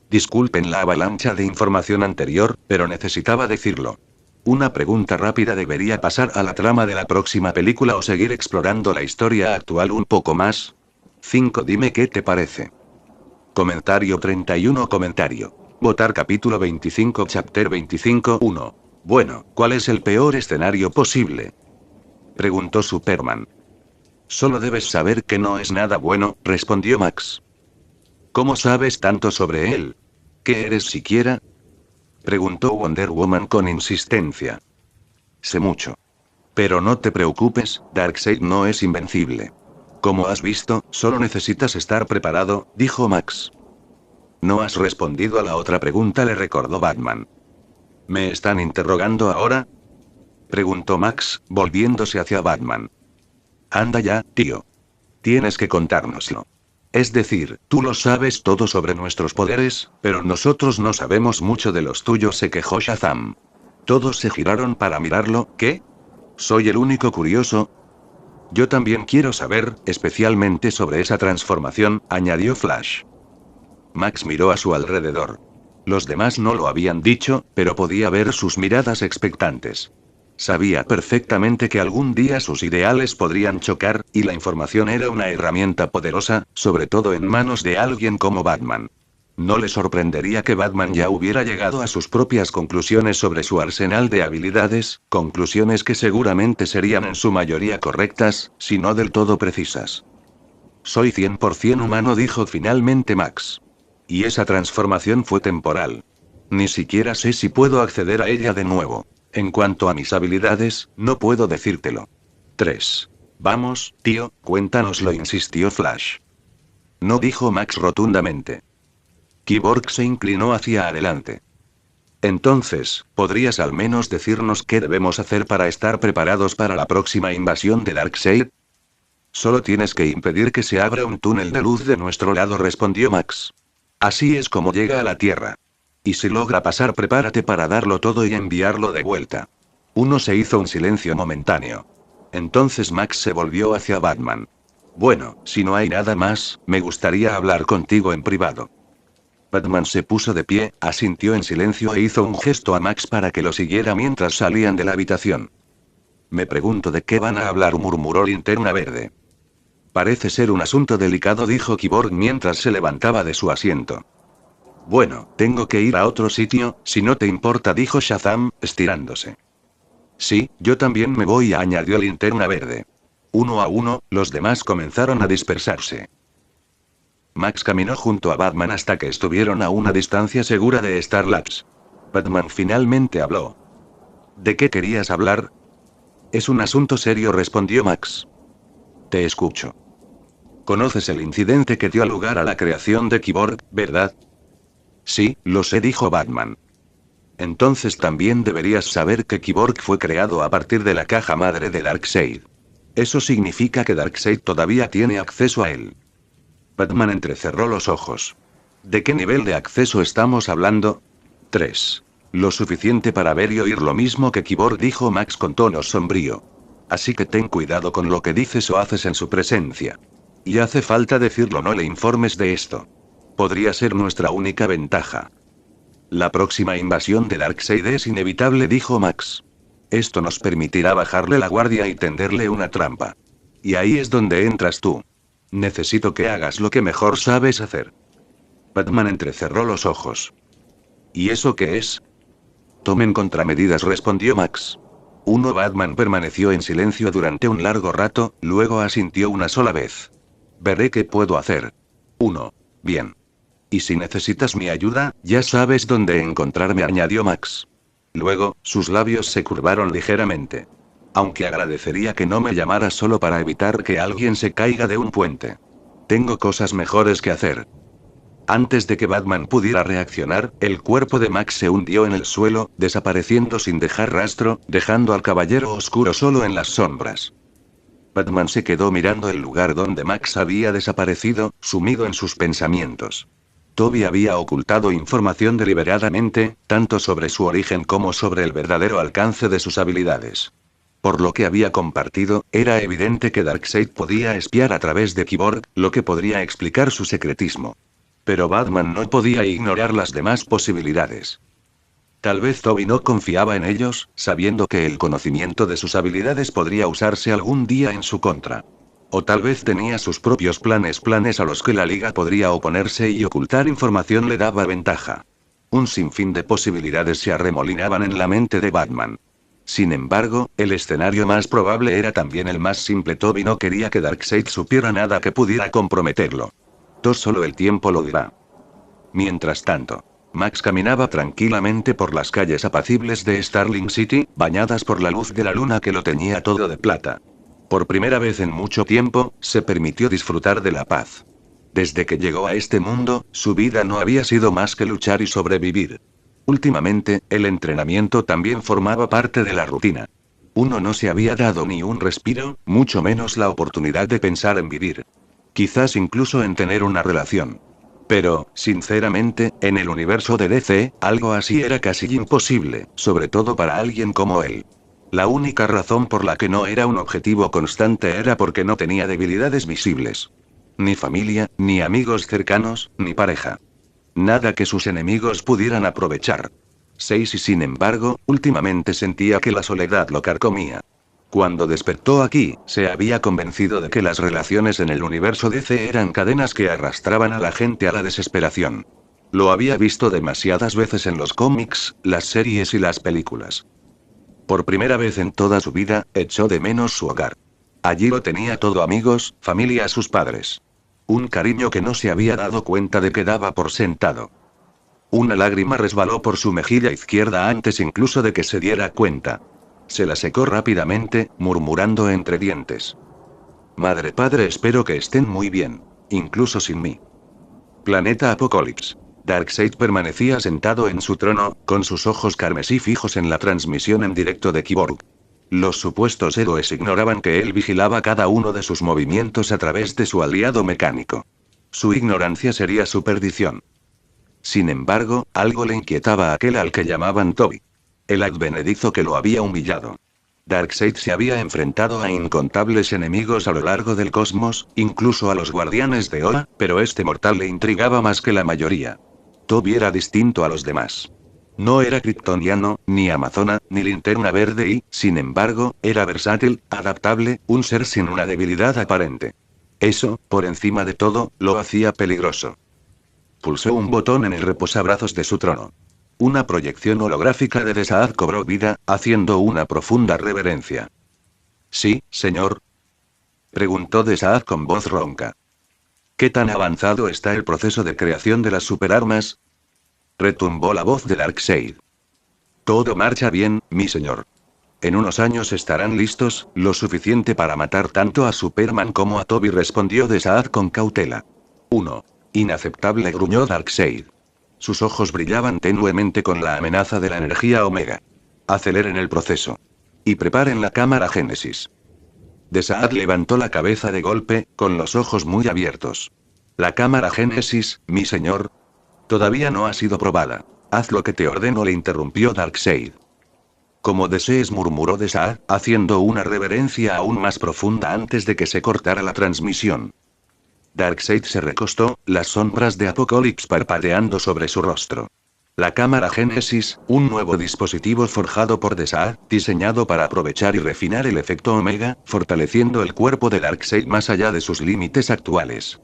Disculpen la avalancha de información anterior, pero necesitaba decirlo. Una pregunta rápida: ¿debería pasar a la trama de la próxima película o seguir explorando la historia actual un poco más? 5. Dime qué te parece. Comentario 31. Comentario. Votar capítulo 25 chapter 25 1. Bueno, ¿cuál es el peor escenario posible? Preguntó Superman. Solo debes saber que no es nada bueno, respondió Max. ¿Cómo sabes tanto sobre él? ¿Qué eres siquiera? Preguntó Wonder Woman con insistencia. Sé mucho. Pero no te preocupes, Darkseid no es invencible. Como has visto, solo necesitas estar preparado, dijo Max. No has respondido a la otra pregunta, le recordó Batman. ¿Me están interrogando ahora? Preguntó Max, volviéndose hacia Batman. Anda ya, tío. Tienes que contárnoslo. Es decir, tú lo sabes todo sobre nuestros poderes, pero nosotros no sabemos mucho de los tuyos, se quejó Shazam. Todos se giraron para mirarlo. ¿Qué? ¿Soy el único curioso? Yo también quiero saber, especialmente sobre esa transformación, añadió Flash. Max miró a su alrededor. Los demás no lo habían dicho, pero podía ver sus miradas expectantes. Sabía perfectamente que algún día sus ideales podrían chocar, y la información era una herramienta poderosa, sobre todo en manos de alguien como Batman. No le sorprendería que Batman ya hubiera llegado a sus propias conclusiones sobre su arsenal de habilidades, conclusiones que seguramente serían en su mayoría correctas, si no del todo precisas. Soy 100% humano, dijo finalmente Max. Y esa transformación fue temporal. Ni siquiera sé si puedo acceder a ella de nuevo. En cuanto a mis habilidades, no puedo decírtelo. 3. Vamos, tío, cuéntanoslo, insistió Flash. No, dijo Max rotundamente. Cyborg se inclinó hacia adelante. Entonces, ¿podrías al menos decirnos qué debemos hacer para estar preparados para la próxima invasión de Darkseid? Solo tienes que impedir que se abra un túnel de luz de nuestro lado, respondió Max. Así es como llega a la Tierra. Y si logra pasar, prepárate para darlo todo y enviarlo de vuelta. Uno se hizo un silencio momentáneo. Entonces Max se volvió hacia Batman. Bueno, si no hay nada más, me gustaría hablar contigo en privado. Batman se puso de pie, asintió en silencio e hizo un gesto a Max para que lo siguiera mientras salían de la habitación. Me pregunto de qué van a hablar, murmuró Linterna Verde. Parece ser un asunto delicado, dijo Cyborg mientras se levantaba de su asiento. Bueno, tengo que ir a otro sitio, si no te importa, dijo Shazam, estirándose. Sí, yo también me voy, añadió Linterna Verde. Uno a uno, los demás comenzaron a dispersarse. Max caminó junto a Batman hasta que estuvieron a una distancia segura de Star Labs. Batman finalmente habló. ¿De qué querías hablar? Es un asunto serio, respondió Max. Te escucho. Conoces el incidente que dio lugar a la creación de Cyborg, ¿verdad? Sí, lo sé, dijo Batman. Entonces también deberías saber que Cyborg fue creado a partir de la caja madre de Darkseid. Eso significa que Darkseid todavía tiene acceso a él. Batman entrecerró los ojos. ¿De qué nivel de acceso estamos hablando? 3. Lo suficiente para ver y oír lo mismo que Cyborg, dijo Max con tono sombrío. Así que ten cuidado con lo que dices o haces en su presencia. Y hace falta decirlo, no le informes de esto. Podría ser nuestra única ventaja. La próxima invasión de Darkseid es inevitable, dijo Max. Esto nos permitirá bajarle la guardia y tenderle una trampa. Y ahí es donde entras tú. Necesito que hagas lo que mejor sabes hacer. Batman entrecerró los ojos. ¿Y eso qué es? Tomen contramedidas, respondió Max. Batman permaneció en silencio durante un largo rato, luego asintió una sola vez. Veré qué puedo hacer. 1. Bien. Y si necesitas mi ayuda, ya sabes dónde encontrarme, añadió Max. Luego, sus labios se curvaron ligeramente. Aunque agradecería que no me llamaras solo para evitar que alguien se caiga de un puente. Tengo cosas mejores que hacer. Antes de que Batman pudiera reaccionar, el cuerpo de Max se hundió en el suelo, desapareciendo sin dejar rastro, dejando al caballero oscuro solo en las sombras. Batman se quedó mirando el lugar donde Max había desaparecido, sumido en sus pensamientos. Toby había ocultado información deliberadamente, tanto sobre su origen como sobre el verdadero alcance de sus habilidades. Por lo que había compartido, era evidente que Darkseid podía espiar a través de Cyborg, lo que podría explicar su secretismo. Pero Batman no podía ignorar las demás posibilidades. Tal vez Toby no confiaba en ellos, sabiendo que el conocimiento de sus habilidades podría usarse algún día en su contra. O tal vez tenía sus propios planes a los que la Liga podría oponerse y ocultar información le daba ventaja. Un sinfín de posibilidades se arremolinaban en la mente de Batman. Sin embargo, el escenario más probable era también el más simple. Toby no quería que Darkseid supiera nada que pudiera comprometerlo. Solo el tiempo lo dirá. Mientras tanto, Max caminaba tranquilamente por las calles apacibles de Starling City, bañadas por la luz de la luna que lo teñía todo de plata. Por primera vez en mucho tiempo, se permitió disfrutar de la paz. Desde que llegó a este mundo, su vida no había sido más que luchar y sobrevivir. Últimamente, el entrenamiento también formaba parte de la rutina. No se había dado ni un respiro, mucho menos la oportunidad de pensar en vivir. Quizás incluso en tener una relación. Pero, sinceramente, en el universo de DC, algo así era casi imposible, sobre todo para alguien como él. La única razón por la que no era un objetivo constante era porque no tenía debilidades visibles. Ni familia, ni amigos cercanos, ni pareja. Nada que sus enemigos pudieran aprovechar. Y sin embargo, últimamente sentía que la soledad lo carcomía. Cuando despertó aquí, se había convencido de que las relaciones en el universo DC eran cadenas que arrastraban a la gente a la desesperación. Lo había visto demasiadas veces en los cómics, las series y las películas. Por primera vez en toda su vida, echó de menos su hogar. Allí lo tenía todo: amigos, familia, sus padres. Un cariño que no se había dado cuenta de que daba por sentado. Una lágrima resbaló por su mejilla izquierda antes incluso de que se diera cuenta. Se la secó rápidamente, murmurando entre dientes. Madre, padre, espero que estén muy bien, incluso sin mí. Planeta Apocalipsis. Darkseid permanecía sentado en su trono, con sus ojos carmesí fijos en la transmisión en directo de Cyborg. Los supuestos héroes ignoraban que él vigilaba cada uno de sus movimientos a través de su aliado mecánico. Su ignorancia sería su perdición. Sin embargo, algo le inquietaba a aquel al que llamaban Toby. El advenedizo que lo había humillado. Darkseid se había enfrentado a incontables enemigos a lo largo del cosmos, incluso a los guardianes de Oa, pero este mortal le intrigaba más que la mayoría. Toby era distinto a los demás. No era kryptoniano, ni amazona, ni linterna verde y, sin embargo, era versátil, adaptable, un ser sin una debilidad aparente. Eso, por encima de todo, lo hacía peligroso. Pulsó un botón en el reposabrazos de su trono. Una proyección holográfica de Desaad cobró vida, haciendo una profunda reverencia. «¿Sí, señor?», preguntó Desaad con voz ronca. «¿Qué tan avanzado está el proceso de creación de las superarmas?», retumbó la voz de Darkseid. «Todo marcha bien, mi señor. En unos años estarán listos, lo suficiente para matar tanto a Superman como a Toby, respondió Desaad con cautela. 1. Inaceptable, gruñó Darkseid. Sus ojos brillaban tenuemente con la amenaza de la energía Omega. Aceleren el proceso. Y preparen la cámara Génesis. Desaad levantó la cabeza de golpe, con los ojos muy abiertos. La cámara Génesis, mi señor. Todavía no ha sido probada. Haz lo que te ordeno, le interrumpió Darkseid. Como desees, murmuró Desaad, haciendo una reverencia aún más profunda antes de que se cortara la transmisión. Darkseid se recostó, las sombras de Apocalipsis parpadeando sobre su rostro. La cámara Génesis, un nuevo dispositivo forjado por Desaad, diseñado para aprovechar y refinar el efecto Omega, fortaleciendo el cuerpo de Darkseid más allá de sus límites actuales.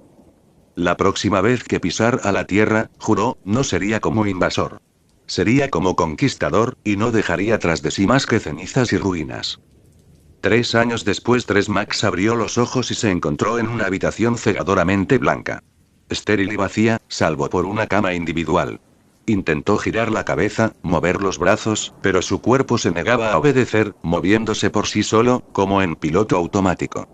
La próxima vez que pisara la Tierra, juró, no sería como invasor. Sería como conquistador, y no dejaría tras de sí más que cenizas y ruinas. 3 años después, Max abrió los ojos y se encontró en una habitación cegadoramente blanca. Estéril y vacía, salvo por una cama individual. Intentó girar la cabeza, mover los brazos, pero su cuerpo se negaba a obedecer, moviéndose por sí solo, como en piloto automático.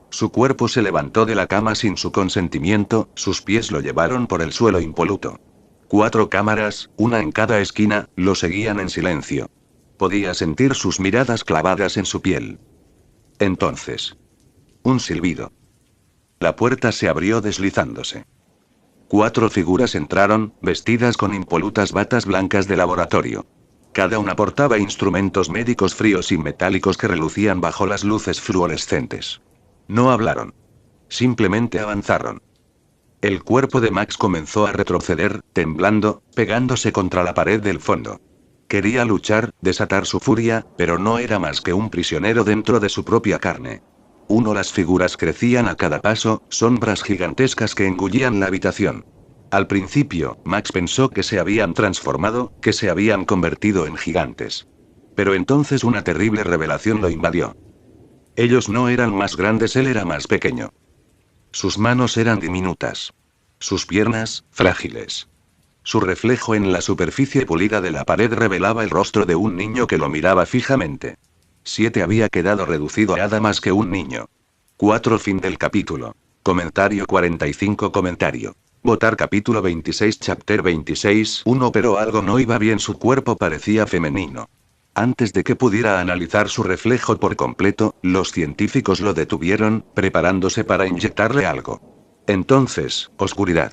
Su cuerpo se levantó de la cama sin su consentimiento, sus pies lo llevaron por el suelo impoluto. 4 cámaras, una en cada esquina, lo seguían en silencio. Podía sentir sus miradas clavadas en su piel. Entonces. Un silbido. La puerta se abrió deslizándose. 4 figuras entraron, vestidas con impolutas batas blancas de laboratorio. Cada una portaba instrumentos médicos fríos y metálicos que relucían bajo las luces fluorescentes. No hablaron. Simplemente avanzaron. El cuerpo de Max comenzó a retroceder, temblando, pegándose contra la pared del fondo. Quería luchar, desatar su furia, pero no era más que un prisionero dentro de su propia carne. Las figuras crecían a cada paso, sombras gigantescas que engullían la habitación. Al principio, Max pensó que se habían transformado, que se habían convertido en gigantes. Pero entonces una terrible revelación lo invadió. Ellos no eran más grandes, él era más pequeño. Sus manos eran diminutas. Sus piernas, frágiles. Su reflejo en la superficie pulida de la pared revelaba el rostro de un niño que lo miraba fijamente. 7 había quedado reducido a nada más que un niño. 4 Fin del capítulo. Comentario 45 Comentario. Votar capítulo 26 Chapter 26 1 Pero algo no iba bien, su cuerpo parecía femenino. Antes de que pudiera analizar su reflejo por completo, los científicos lo detuvieron, preparándose para inyectarle algo. Entonces, oscuridad.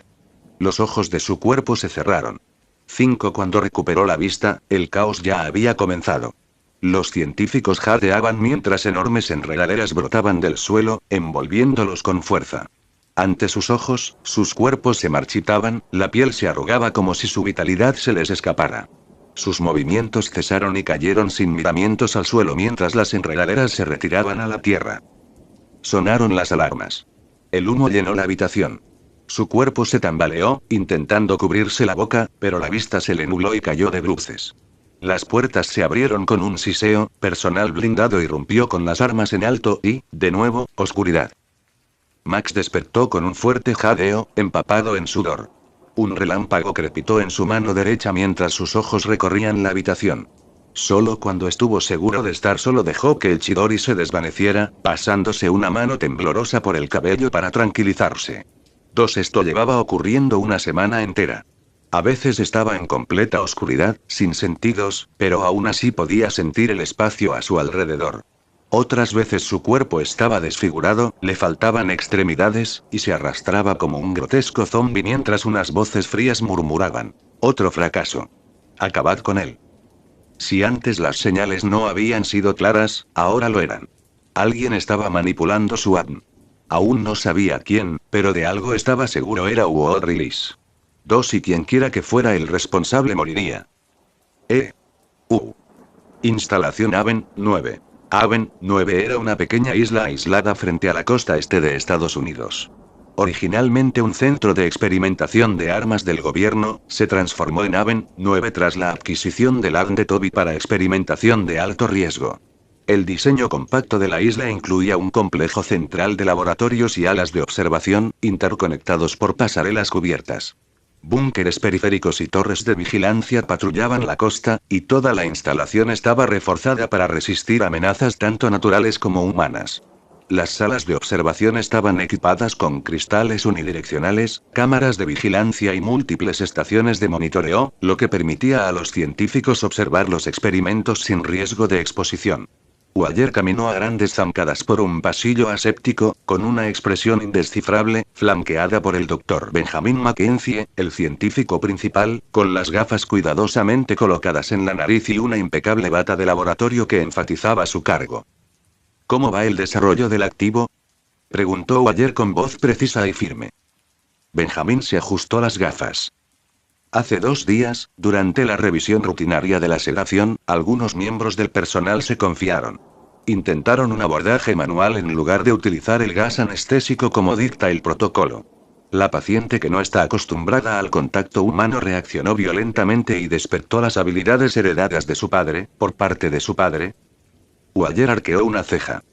Los ojos de su cuerpo se cerraron. 5 Cuando recuperó la vista, el caos ya había comenzado. Los científicos jadeaban mientras enormes enredaderas brotaban del suelo, envolviéndolos con fuerza. Ante sus ojos, sus cuerpos se marchitaban, la piel se arrugaba como si su vitalidad se les escapara. Sus movimientos cesaron y cayeron sin miramientos al suelo mientras las enredaderas se retiraban a la tierra. Sonaron las alarmas. El humo llenó la habitación. Su cuerpo se tambaleó, intentando cubrirse la boca, pero la vista se le nubló y cayó de bruces. Las puertas se abrieron con un siseo, personal blindado irrumpió con las armas en alto y, de nuevo, oscuridad. Max despertó con un fuerte jadeo, empapado en sudor. Un relámpago crepitó en su mano derecha mientras sus ojos recorrían la habitación. Solo cuando estuvo seguro de estar solo dejó que el Chidori se desvaneciera, pasándose una mano temblorosa por el cabello para tranquilizarse. Esto llevaba ocurriendo una semana entera. A veces estaba en completa oscuridad, sin sentidos, pero aún así podía sentir el espacio a su alrededor. Otras veces su cuerpo estaba desfigurado, le faltaban extremidades, y se arrastraba como un grotesco zombi mientras unas voces frías murmuraban: otro fracaso. Acabad con él. Si antes las señales no habían sido claras, ahora lo eran. Alguien estaba manipulando su ADN. Aún no sabía quién, pero de algo estaba seguro, era World Release. Y quienquiera que fuera el responsable moriría. Instalación Haven, 9. Haven, 9 era una pequeña isla aislada frente a la costa este de Estados Unidos. Originalmente un centro de experimentación de armas del gobierno, se transformó en Haven, 9 tras la adquisición del ADN de Toby para experimentación de alto riesgo. El diseño compacto de la isla incluía un complejo central de laboratorios y alas de observación, interconectados por pasarelas cubiertas. Búnkeres periféricos y torres de vigilancia patrullaban la costa, y toda la instalación estaba reforzada para resistir amenazas tanto naturales como humanas. Las salas de observación estaban equipadas con cristales unidireccionales, cámaras de vigilancia y múltiples estaciones de monitoreo, lo que permitía a los científicos observar los experimentos sin riesgo de exposición. Waller caminó a grandes zancadas por un pasillo aséptico, con una expresión indescifrable, flanqueada por el Dr. Benjamin Mackenzie, el científico principal, con las gafas cuidadosamente colocadas en la nariz y una impecable bata de laboratorio que enfatizaba su cargo. ¿Cómo va el desarrollo del activo?, preguntó Waller con voz precisa y firme. Benjamin se ajustó las gafas. Hace 2 días, durante la revisión rutinaria de la sedación, algunos miembros del personal se confiaron. Intentaron un abordaje manual en lugar de utilizar el gas anestésico como dicta el protocolo. La paciente que no está acostumbrada al contacto humano reaccionó violentamente y despertó las habilidades heredadas de su padre, por parte de su padre. Waller arqueó una ceja.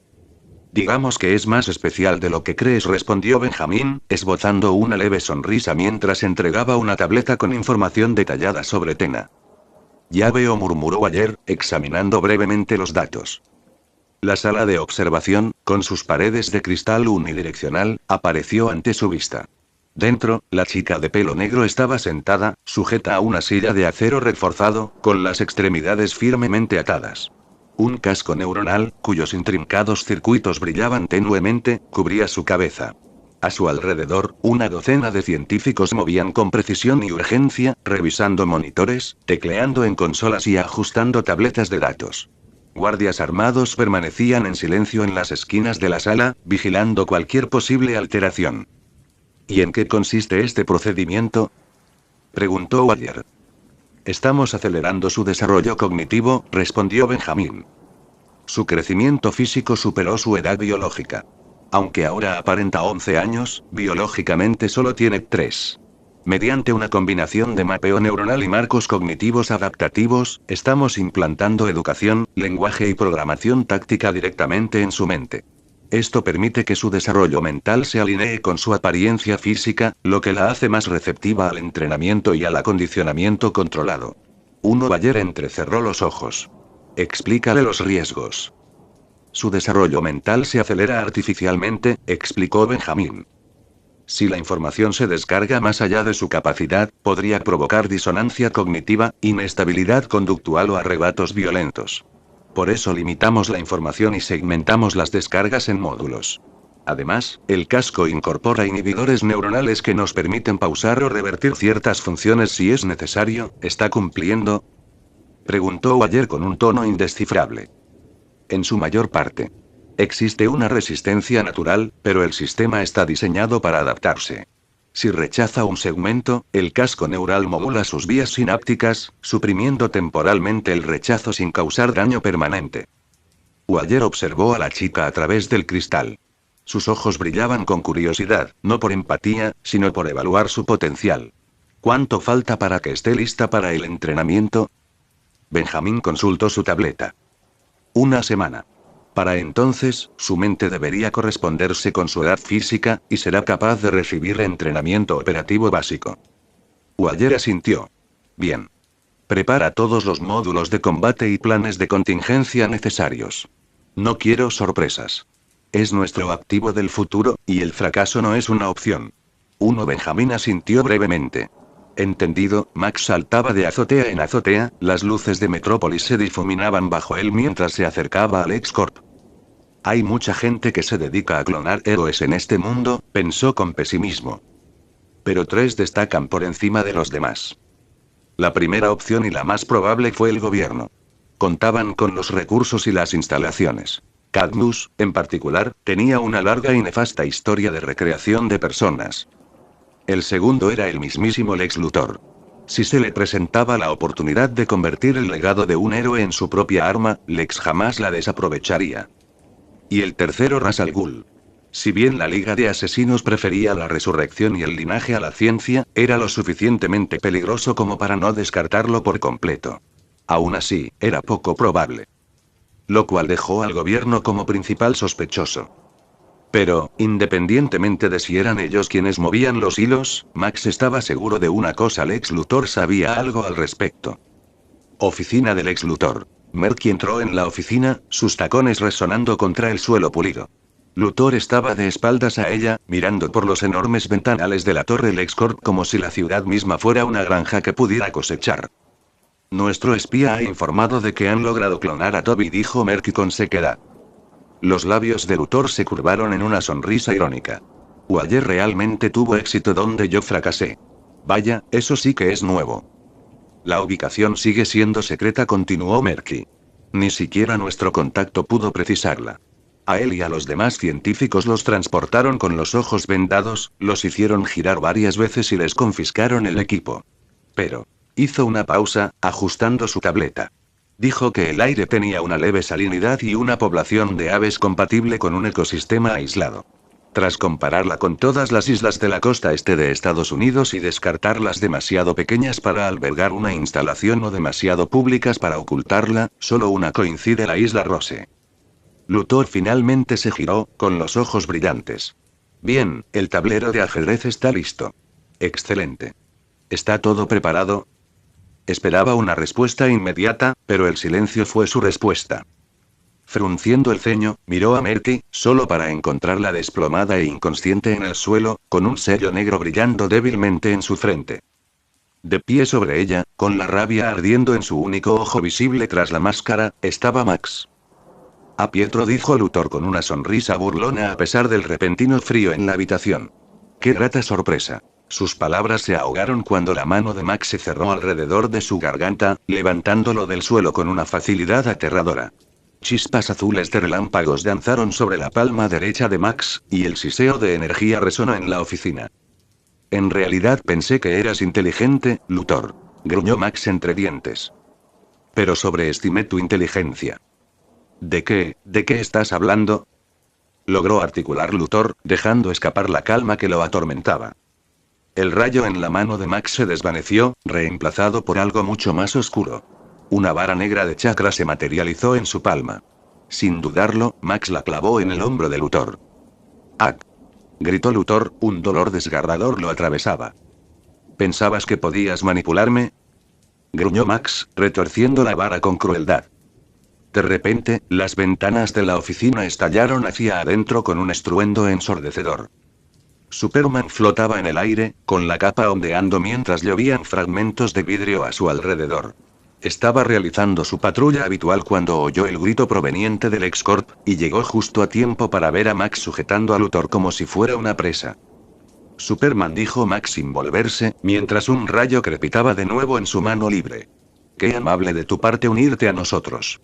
Digamos que es más especial de lo que crees, respondió Benjamin, esbozando una leve sonrisa mientras entregaba una tableta con información detallada sobre Tena. Ya veo, murmuró Waller, examinando brevemente los datos. La sala de observación, con sus paredes de cristal unidireccional, apareció ante su vista. Dentro, la chica de pelo negro estaba sentada, sujeta a una silla de acero reforzado, con las extremidades firmemente atadas. Un casco neuronal, cuyos intrincados circuitos brillaban tenuemente, cubría su cabeza. A su alrededor, una docena de científicos movían con precisión y urgencia, revisando monitores, tecleando en consolas y ajustando tabletas de datos. Guardias armados permanecían en silencio en las esquinas de la sala, vigilando cualquier posible alteración. ¿Y en qué consiste este procedimiento?, preguntó Waller. Estamos acelerando su desarrollo cognitivo, respondió Benjamin. Su crecimiento físico superó su edad biológica. Aunque ahora aparenta 11 años, biológicamente solo tiene 3. Mediante una combinación de mapeo neuronal y marcos cognitivos adaptativos, estamos implantando educación, lenguaje y programación táctica directamente en su mente. Esto permite que su desarrollo mental se alinee con su apariencia física, lo que la hace más receptiva al entrenamiento y al acondicionamiento controlado. Waller entrecerró los ojos. Explícale los riesgos. Su desarrollo mental se acelera artificialmente, explicó Benjamin. Si la información se descarga más allá de su capacidad, podría provocar disonancia cognitiva, inestabilidad conductual o arrebatos violentos. Por eso limitamos la información y segmentamos las descargas en módulos. Además, el casco incorpora inhibidores neuronales que nos permiten pausar o revertir ciertas funciones si es necesario. ¿Está cumpliendo?, preguntó Waller con un tono indescifrable. En su mayor parte. Existe una resistencia natural, pero el sistema está diseñado para adaptarse. Si rechaza un segmento, el casco neural modula sus vías sinápticas, suprimiendo temporalmente el rechazo sin causar daño permanente. Waller observó a la chica a través del cristal. Sus ojos brillaban con curiosidad, no por empatía, sino por evaluar su potencial. ¿Cuánto falta para que esté lista para el entrenamiento? Benjamin consultó su tableta. 1 semana. Para entonces, su mente debería corresponderse con su edad física, y será capaz de recibir entrenamiento operativo básico. Waller asintió. Bien. Prepara todos los módulos de combate y planes de contingencia necesarios. No quiero sorpresas. Es nuestro activo del futuro, y el fracaso no es una opción. Benjamin asintió brevemente. Entendido. Max saltaba de azotea en azotea, las luces de Metrópolis se difuminaban bajo él mientras se acercaba al X-Corp. Hay mucha gente que se dedica a clonar héroes en este mundo, pensó con pesimismo. Pero 3 destacan por encima de los demás. La primera opción y la más probable fue el gobierno. Contaban con los recursos y las instalaciones. Cadmus, en particular, tenía una larga y nefasta historia de recreación de personas. El segundo era el mismísimo Lex Luthor. Si se le presentaba la oportunidad de convertir el legado de un héroe en su propia arma, Lex jamás la desaprovecharía. Y el tercero, Ra's al Ghul. Si bien la Liga de Asesinos prefería la resurrección y el linaje a la ciencia, era lo suficientemente peligroso como para no descartarlo por completo. Aún así, era poco probable. Lo cual dejó al gobierno como principal sospechoso. Pero, independientemente de si eran ellos quienes movían los hilos, Max estaba seguro de una cosa: Lex Luthor sabía algo al respecto. Oficina del Lex Luthor. Merky entró en la oficina, sus tacones resonando contra el suelo pulido. Luthor estaba de espaldas a ella, mirando por los enormes ventanales de la torre LexCorp como si la ciudad misma fuera una granja que pudiera cosechar. Nuestro espía ha informado de que han logrado clonar a Toby, dijo Merky con sequedad. Los labios de Luthor se curvaron en una sonrisa irónica. Ayer realmente tuvo éxito donde yo fracasé. Vaya, eso sí que es nuevo. La ubicación sigue siendo secreta, continuó Merky. Ni siquiera nuestro contacto pudo precisarla. A él y a los demás científicos los transportaron con los ojos vendados, los hicieron girar varias veces y les confiscaron el equipo. Pero, hizo una pausa, ajustando su tableta. Dijo que el aire tenía una leve salinidad y una población de aves compatible con un ecosistema aislado. Tras compararla con todas las islas de la costa este de Estados Unidos y descartarlas demasiado pequeñas para albergar una instalación o demasiado públicas para ocultarla, solo una coincide: la isla Rose. Luthor finalmente se giró, con los ojos brillantes. Bien, el tablero de ajedrez está listo. Excelente. ¿Está todo preparado? Esperaba una respuesta inmediata, pero el silencio fue su respuesta. Frunciendo el ceño, miró a Merky, solo para encontrarla desplomada e inconsciente en el suelo, con un sello negro brillando débilmente en su frente. De pie sobre ella, con la rabia ardiendo en su único ojo visible tras la máscara, estaba Max. A Pietro, dijo Luthor con una sonrisa burlona a pesar del repentino frío en la habitación. ¡Qué grata sorpresa! Sus palabras se ahogaron cuando la mano de Max se cerró alrededor de su garganta, levantándolo del suelo con una facilidad aterradora. Chispas azules de relámpagos danzaron sobre la palma derecha de Max, y el siseo de energía resonó en la oficina. En realidad pensé que eras inteligente, Luthor, gruñó Max entre dientes. Pero sobreestimé tu inteligencia. ¿De qué estás hablando? Logró articular Luthor, dejando escapar la calma que lo atormentaba. El rayo en la mano de Max se desvaneció, reemplazado por algo mucho más oscuro. Una vara negra de chakra se materializó en su palma. Sin dudarlo, Max la clavó en el hombro de Luthor. ¡Ah! Gritó Luthor, un dolor desgarrador lo atravesaba. ¿Pensabas que podías manipularme? Gruñó Max, retorciendo la vara con crueldad. De repente, las ventanas de la oficina estallaron hacia adentro con un estruendo ensordecedor. Superman flotaba en el aire, con la capa ondeando mientras llovían fragmentos de vidrio a su alrededor. Estaba realizando su patrulla habitual cuando oyó el grito proveniente del LexCorp, y llegó justo a tiempo para ver a Max sujetando a Luthor como si fuera una presa. Superman, dijo Max sin volverse, mientras un rayo crepitaba de nuevo en su mano libre. Qué amable de tu parte unirte a nosotros.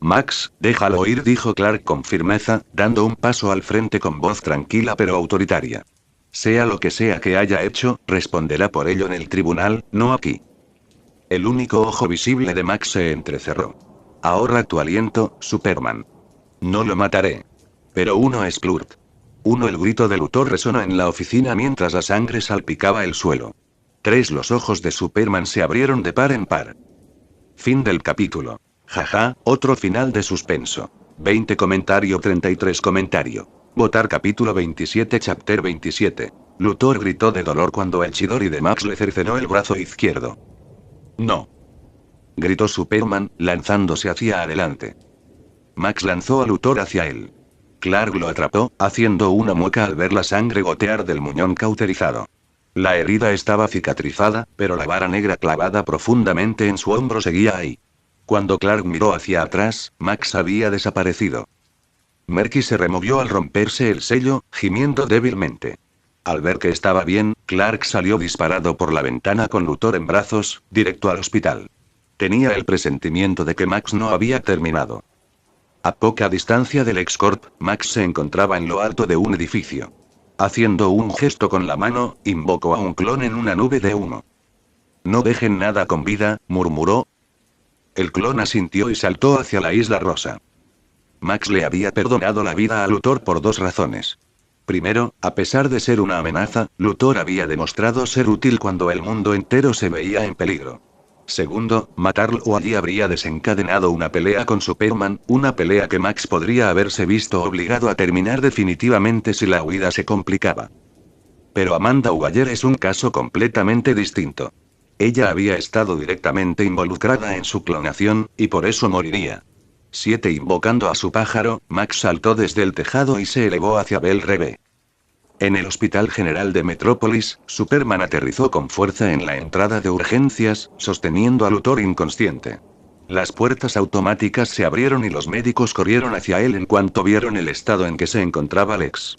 Max, déjalo ir, dijo Clark con firmeza, dando un paso al frente con voz tranquila pero autoritaria. Sea lo que sea que haya hecho, responderá por ello en el tribunal, no aquí. El único ojo visible de Max se entrecerró. Ahorra tu aliento, Superman. No lo mataré. Pero uno es Plurt. El grito de Luthor resonó en la oficina mientras la sangre salpicaba el suelo. Los ojos de Superman se abrieron de par en par. Fin del capítulo. Jaja, otro final de suspenso. 20 comentario 33 comentario. Votar capítulo 27 chapter 27. Luthor gritó de dolor cuando el Chidori de Max le cercenó el brazo izquierdo. No. Gritó Superman, lanzándose hacia adelante. Max lanzó a Luthor hacia él. Clark lo atrapó, haciendo una mueca al ver la sangre gotear del muñón cauterizado. La herida estaba cicatrizada, pero la vara negra clavada profundamente en su hombro seguía ahí. Cuando Clark miró hacia atrás, Max había desaparecido. Merky se removió al romperse el sello, gimiendo débilmente. Al ver que estaba bien, Clark salió disparado por la ventana con Luthor en brazos, directo al hospital. Tenía el presentimiento de que Max no había terminado. A poca distancia del LexCorp, Max se encontraba en lo alto de un edificio. Haciendo un gesto con la mano, invocó a un clon en una nube de humo. No dejen nada con vida, murmuró. El clon asintió y saltó hacia la isla Rosa. Max le había perdonado la vida a Luthor por dos razones. Primero, a pesar de ser una amenaza, Luthor había demostrado ser útil cuando el mundo entero se veía en peligro. Segundo, matarlo allí habría desencadenado una pelea con Superman, una pelea que Max podría haberse visto obligado a terminar definitivamente si la huida se complicaba. Pero Amanda Waller es un caso completamente distinto. Ella había estado directamente involucrada en su clonación, y por eso moriría. 7. Invocando a su pájaro, Max saltó desde el tejado y se elevó hacia Belle Reve. En el Hospital General de Metrópolis, Superman aterrizó con fuerza en la entrada de urgencias, sosteniendo a Luthor inconsciente. Las puertas automáticas se abrieron y los médicos corrieron hacia él en cuanto vieron el estado en que se encontraba Lex.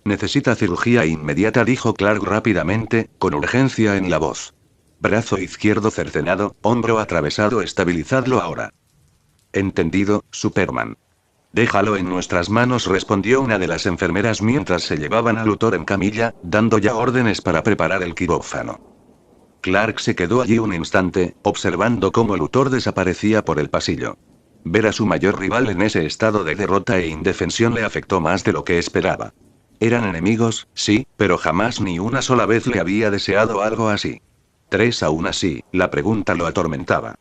Necesita cirugía inmediata, dijo Clark rápidamente, con urgencia en la voz. Brazo izquierdo cercenado, hombro atravesado, estabilizadlo ahora. Entendido, Superman. Déjalo en nuestras manos, respondió una de las enfermeras mientras se llevaban a Luthor en camilla, dando ya órdenes para preparar el quirófano. Clark se quedó allí un instante, observando cómo Luthor desaparecía por el pasillo. Ver a su mayor rival en ese estado de derrota e indefensión le afectó más de lo que esperaba. Eran enemigos, sí, pero jamás ni una sola vez le había deseado algo así. 3. Aún así, la pregunta lo atormentaba.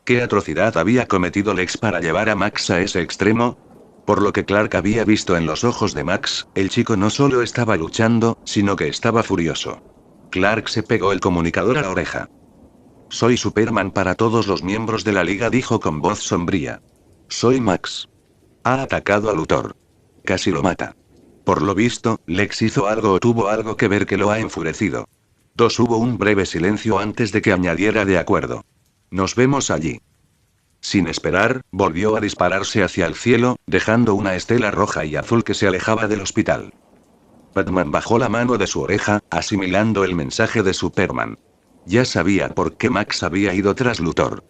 ¿Qué atrocidad había cometido Lex para llevar a Max a ese extremo? Por lo que Clark había visto en los ojos de Max, el chico no solo estaba luchando, sino que estaba furioso. Clark se pegó el comunicador a la oreja. Soy Superman para todos los miembros de la liga, dijo con voz sombría. Soy Max. Ha atacado a Luthor. Casi lo mata. Por lo visto, Lex hizo algo o tuvo algo que ver que lo ha enfurecido. 2. Hubo un breve silencio antes de que añadiera de acuerdo. Nos vemos allí. Sin esperar, volvió a dispararse hacia el cielo, dejando una estela roja y azul que se alejaba del hospital. Batman bajó la mano de su oreja, asimilando el mensaje de Superman. Ya sabía por qué Max había ido tras Luthor.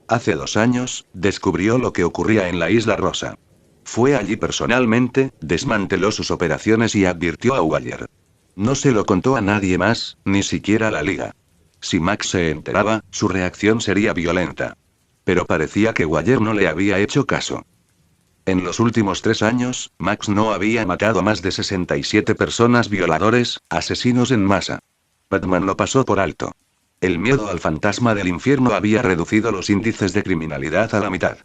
Hace 2 años, descubrió lo que ocurría en la Isla Rosa. Fue allí personalmente, desmanteló sus operaciones y advirtió a Waller. No se lo contó a nadie más, ni siquiera a la Liga. Si Max se enteraba, su reacción sería violenta. Pero parecía que Waller no le había hecho caso. En los últimos 3 años, Max no había matado a más de 67 personas, violadores, asesinos en masa. Batman lo pasó por alto. El miedo al fantasma del infierno había reducido los índices de criminalidad a la mitad.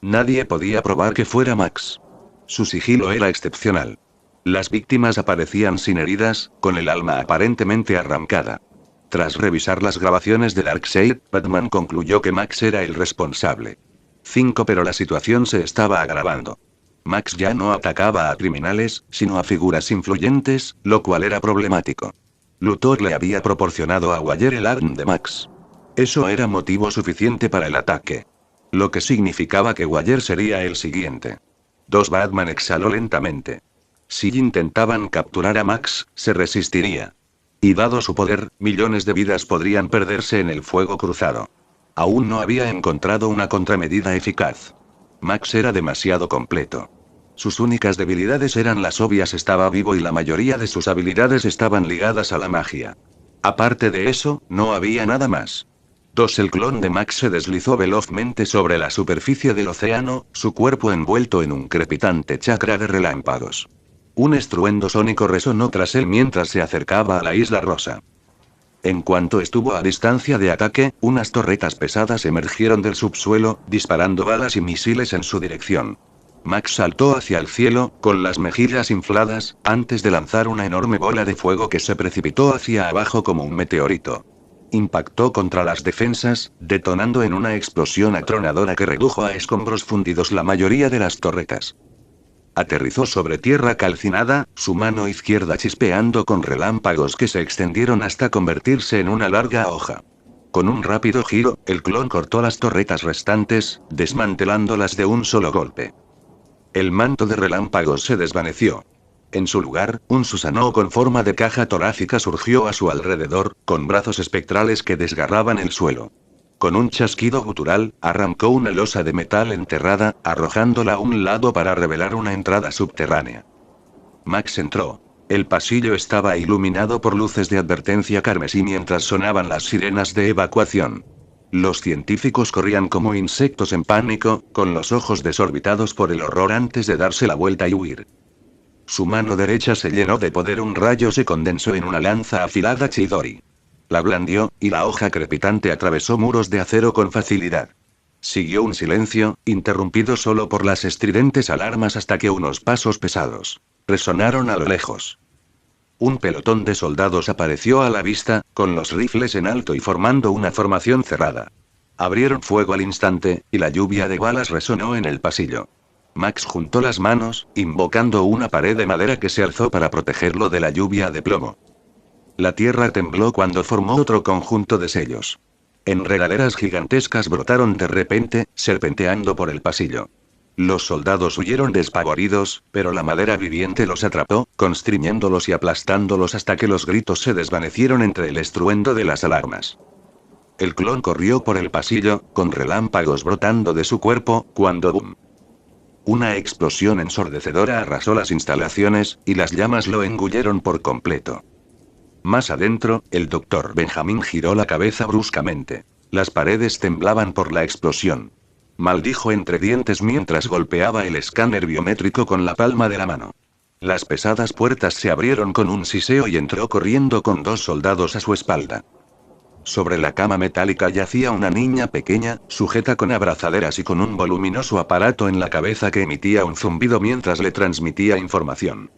Nadie podía probar que fuera Max. Su sigilo era excepcional. Las víctimas aparecían sin heridas, con el alma aparentemente arrancada. Tras revisar las grabaciones de Darkseid, Batman concluyó que Max era el responsable. 5. Pero la situación se estaba agravando. Max ya no atacaba a criminales, sino a figuras influyentes, lo cual era problemático. Luthor le había proporcionado a Waller el ADN de Max. Eso era motivo suficiente para el ataque. Lo que significaba que Waller sería el siguiente. 2. Batman exhaló lentamente. Si intentaban capturar a Max, se resistiría. Y dado su poder, millones de vidas podrían perderse en el fuego cruzado. Aún no había encontrado una contramedida eficaz. Max era demasiado completo. Sus únicas debilidades eran las obvias: estaba vivo y la mayoría de sus habilidades estaban ligadas a la magia. Aparte de eso, no había nada más. 2. El clon de Max se deslizó velozmente sobre la superficie del océano, su cuerpo envuelto en un crepitante chakra de relámpagos. Un estruendo sónico resonó tras él mientras se acercaba a la Isla Rosa. En cuanto estuvo a distancia de ataque, unas torretas pesadas emergieron del subsuelo, disparando balas y misiles en su dirección. Max saltó hacia el cielo, con las mejillas infladas, antes de lanzar una enorme bola de fuego que se precipitó hacia abajo como un meteorito. Impactó contra las defensas, detonando en una explosión atronadora que redujo a escombros fundidos la mayoría de las torretas. Aterrizó sobre tierra calcinada, su mano izquierda chispeando con relámpagos que se extendieron hasta convertirse en una larga hoja. Con un rápido giro, el clon cortó las torretas restantes, desmantelándolas de un solo golpe. El manto de relámpagos se desvaneció. En su lugar, un Susanoo con forma de caja torácica surgió a su alrededor, con brazos espectrales que desgarraban el suelo. Con un chasquido gutural, arrancó una losa de metal enterrada, arrojándola a un lado para revelar una entrada subterránea. Max entró. El pasillo estaba iluminado por luces de advertencia carmesí mientras sonaban las sirenas de evacuación. Los científicos corrían como insectos en pánico, con los ojos desorbitados por el horror antes de darse la vuelta y huir. Su mano derecha se llenó de poder, un rayo se condensó en una lanza afilada Chidori. La blandió, y la hoja crepitante atravesó muros de acero con facilidad. Siguió un silencio, interrumpido solo por las estridentes alarmas hasta que unos pasos pesados resonaron a lo lejos. Un pelotón de soldados apareció a la vista, con los rifles en alto y formando una formación cerrada. Abrieron fuego al instante, y la lluvia de balas resonó en el pasillo. Max juntó las manos, invocando una pared de madera que se alzó para protegerlo de la lluvia de plomo. La tierra tembló cuando formó otro conjunto de sellos. Enredaderas gigantescas brotaron de repente, serpenteando por el pasillo. Los soldados huyeron despavoridos, pero la madera viviente los atrapó, constriñéndolos y aplastándolos hasta que los gritos se desvanecieron entre el estruendo de las alarmas. El clon corrió por el pasillo, con relámpagos brotando de su cuerpo, cuando ¡bum! Una explosión ensordecedora arrasó las instalaciones, y las llamas lo engulleron por completo. Más adentro, el Dr. Benjamin giró la cabeza bruscamente. Las paredes temblaban por la explosión. Maldijo entre dientes mientras golpeaba el escáner biométrico con la palma de la mano. Las pesadas puertas se abrieron con un siseo y entró corriendo con 2 soldados a su espalda. Sobre la cama metálica yacía una niña pequeña, sujeta con abrazaderas y con un voluminoso aparato en la cabeza que emitía un zumbido mientras le transmitía información.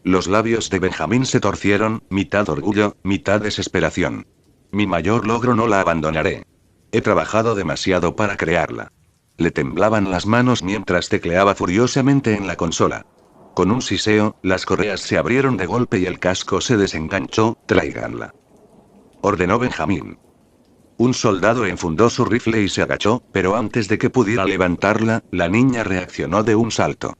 Los labios de Benjamín se torcieron, mitad orgullo, mitad desesperación. Mi mayor logro no la abandonaré. He trabajado demasiado para crearla. Le temblaban las manos mientras tecleaba furiosamente en la consola. Con un siseo, las correas se abrieron de golpe y el casco se desenganchó. Tráiganla, ordenó Benjamín. Un soldado enfundó su rifle y se agachó, pero antes de que pudiera levantarla, la niña reaccionó de un salto.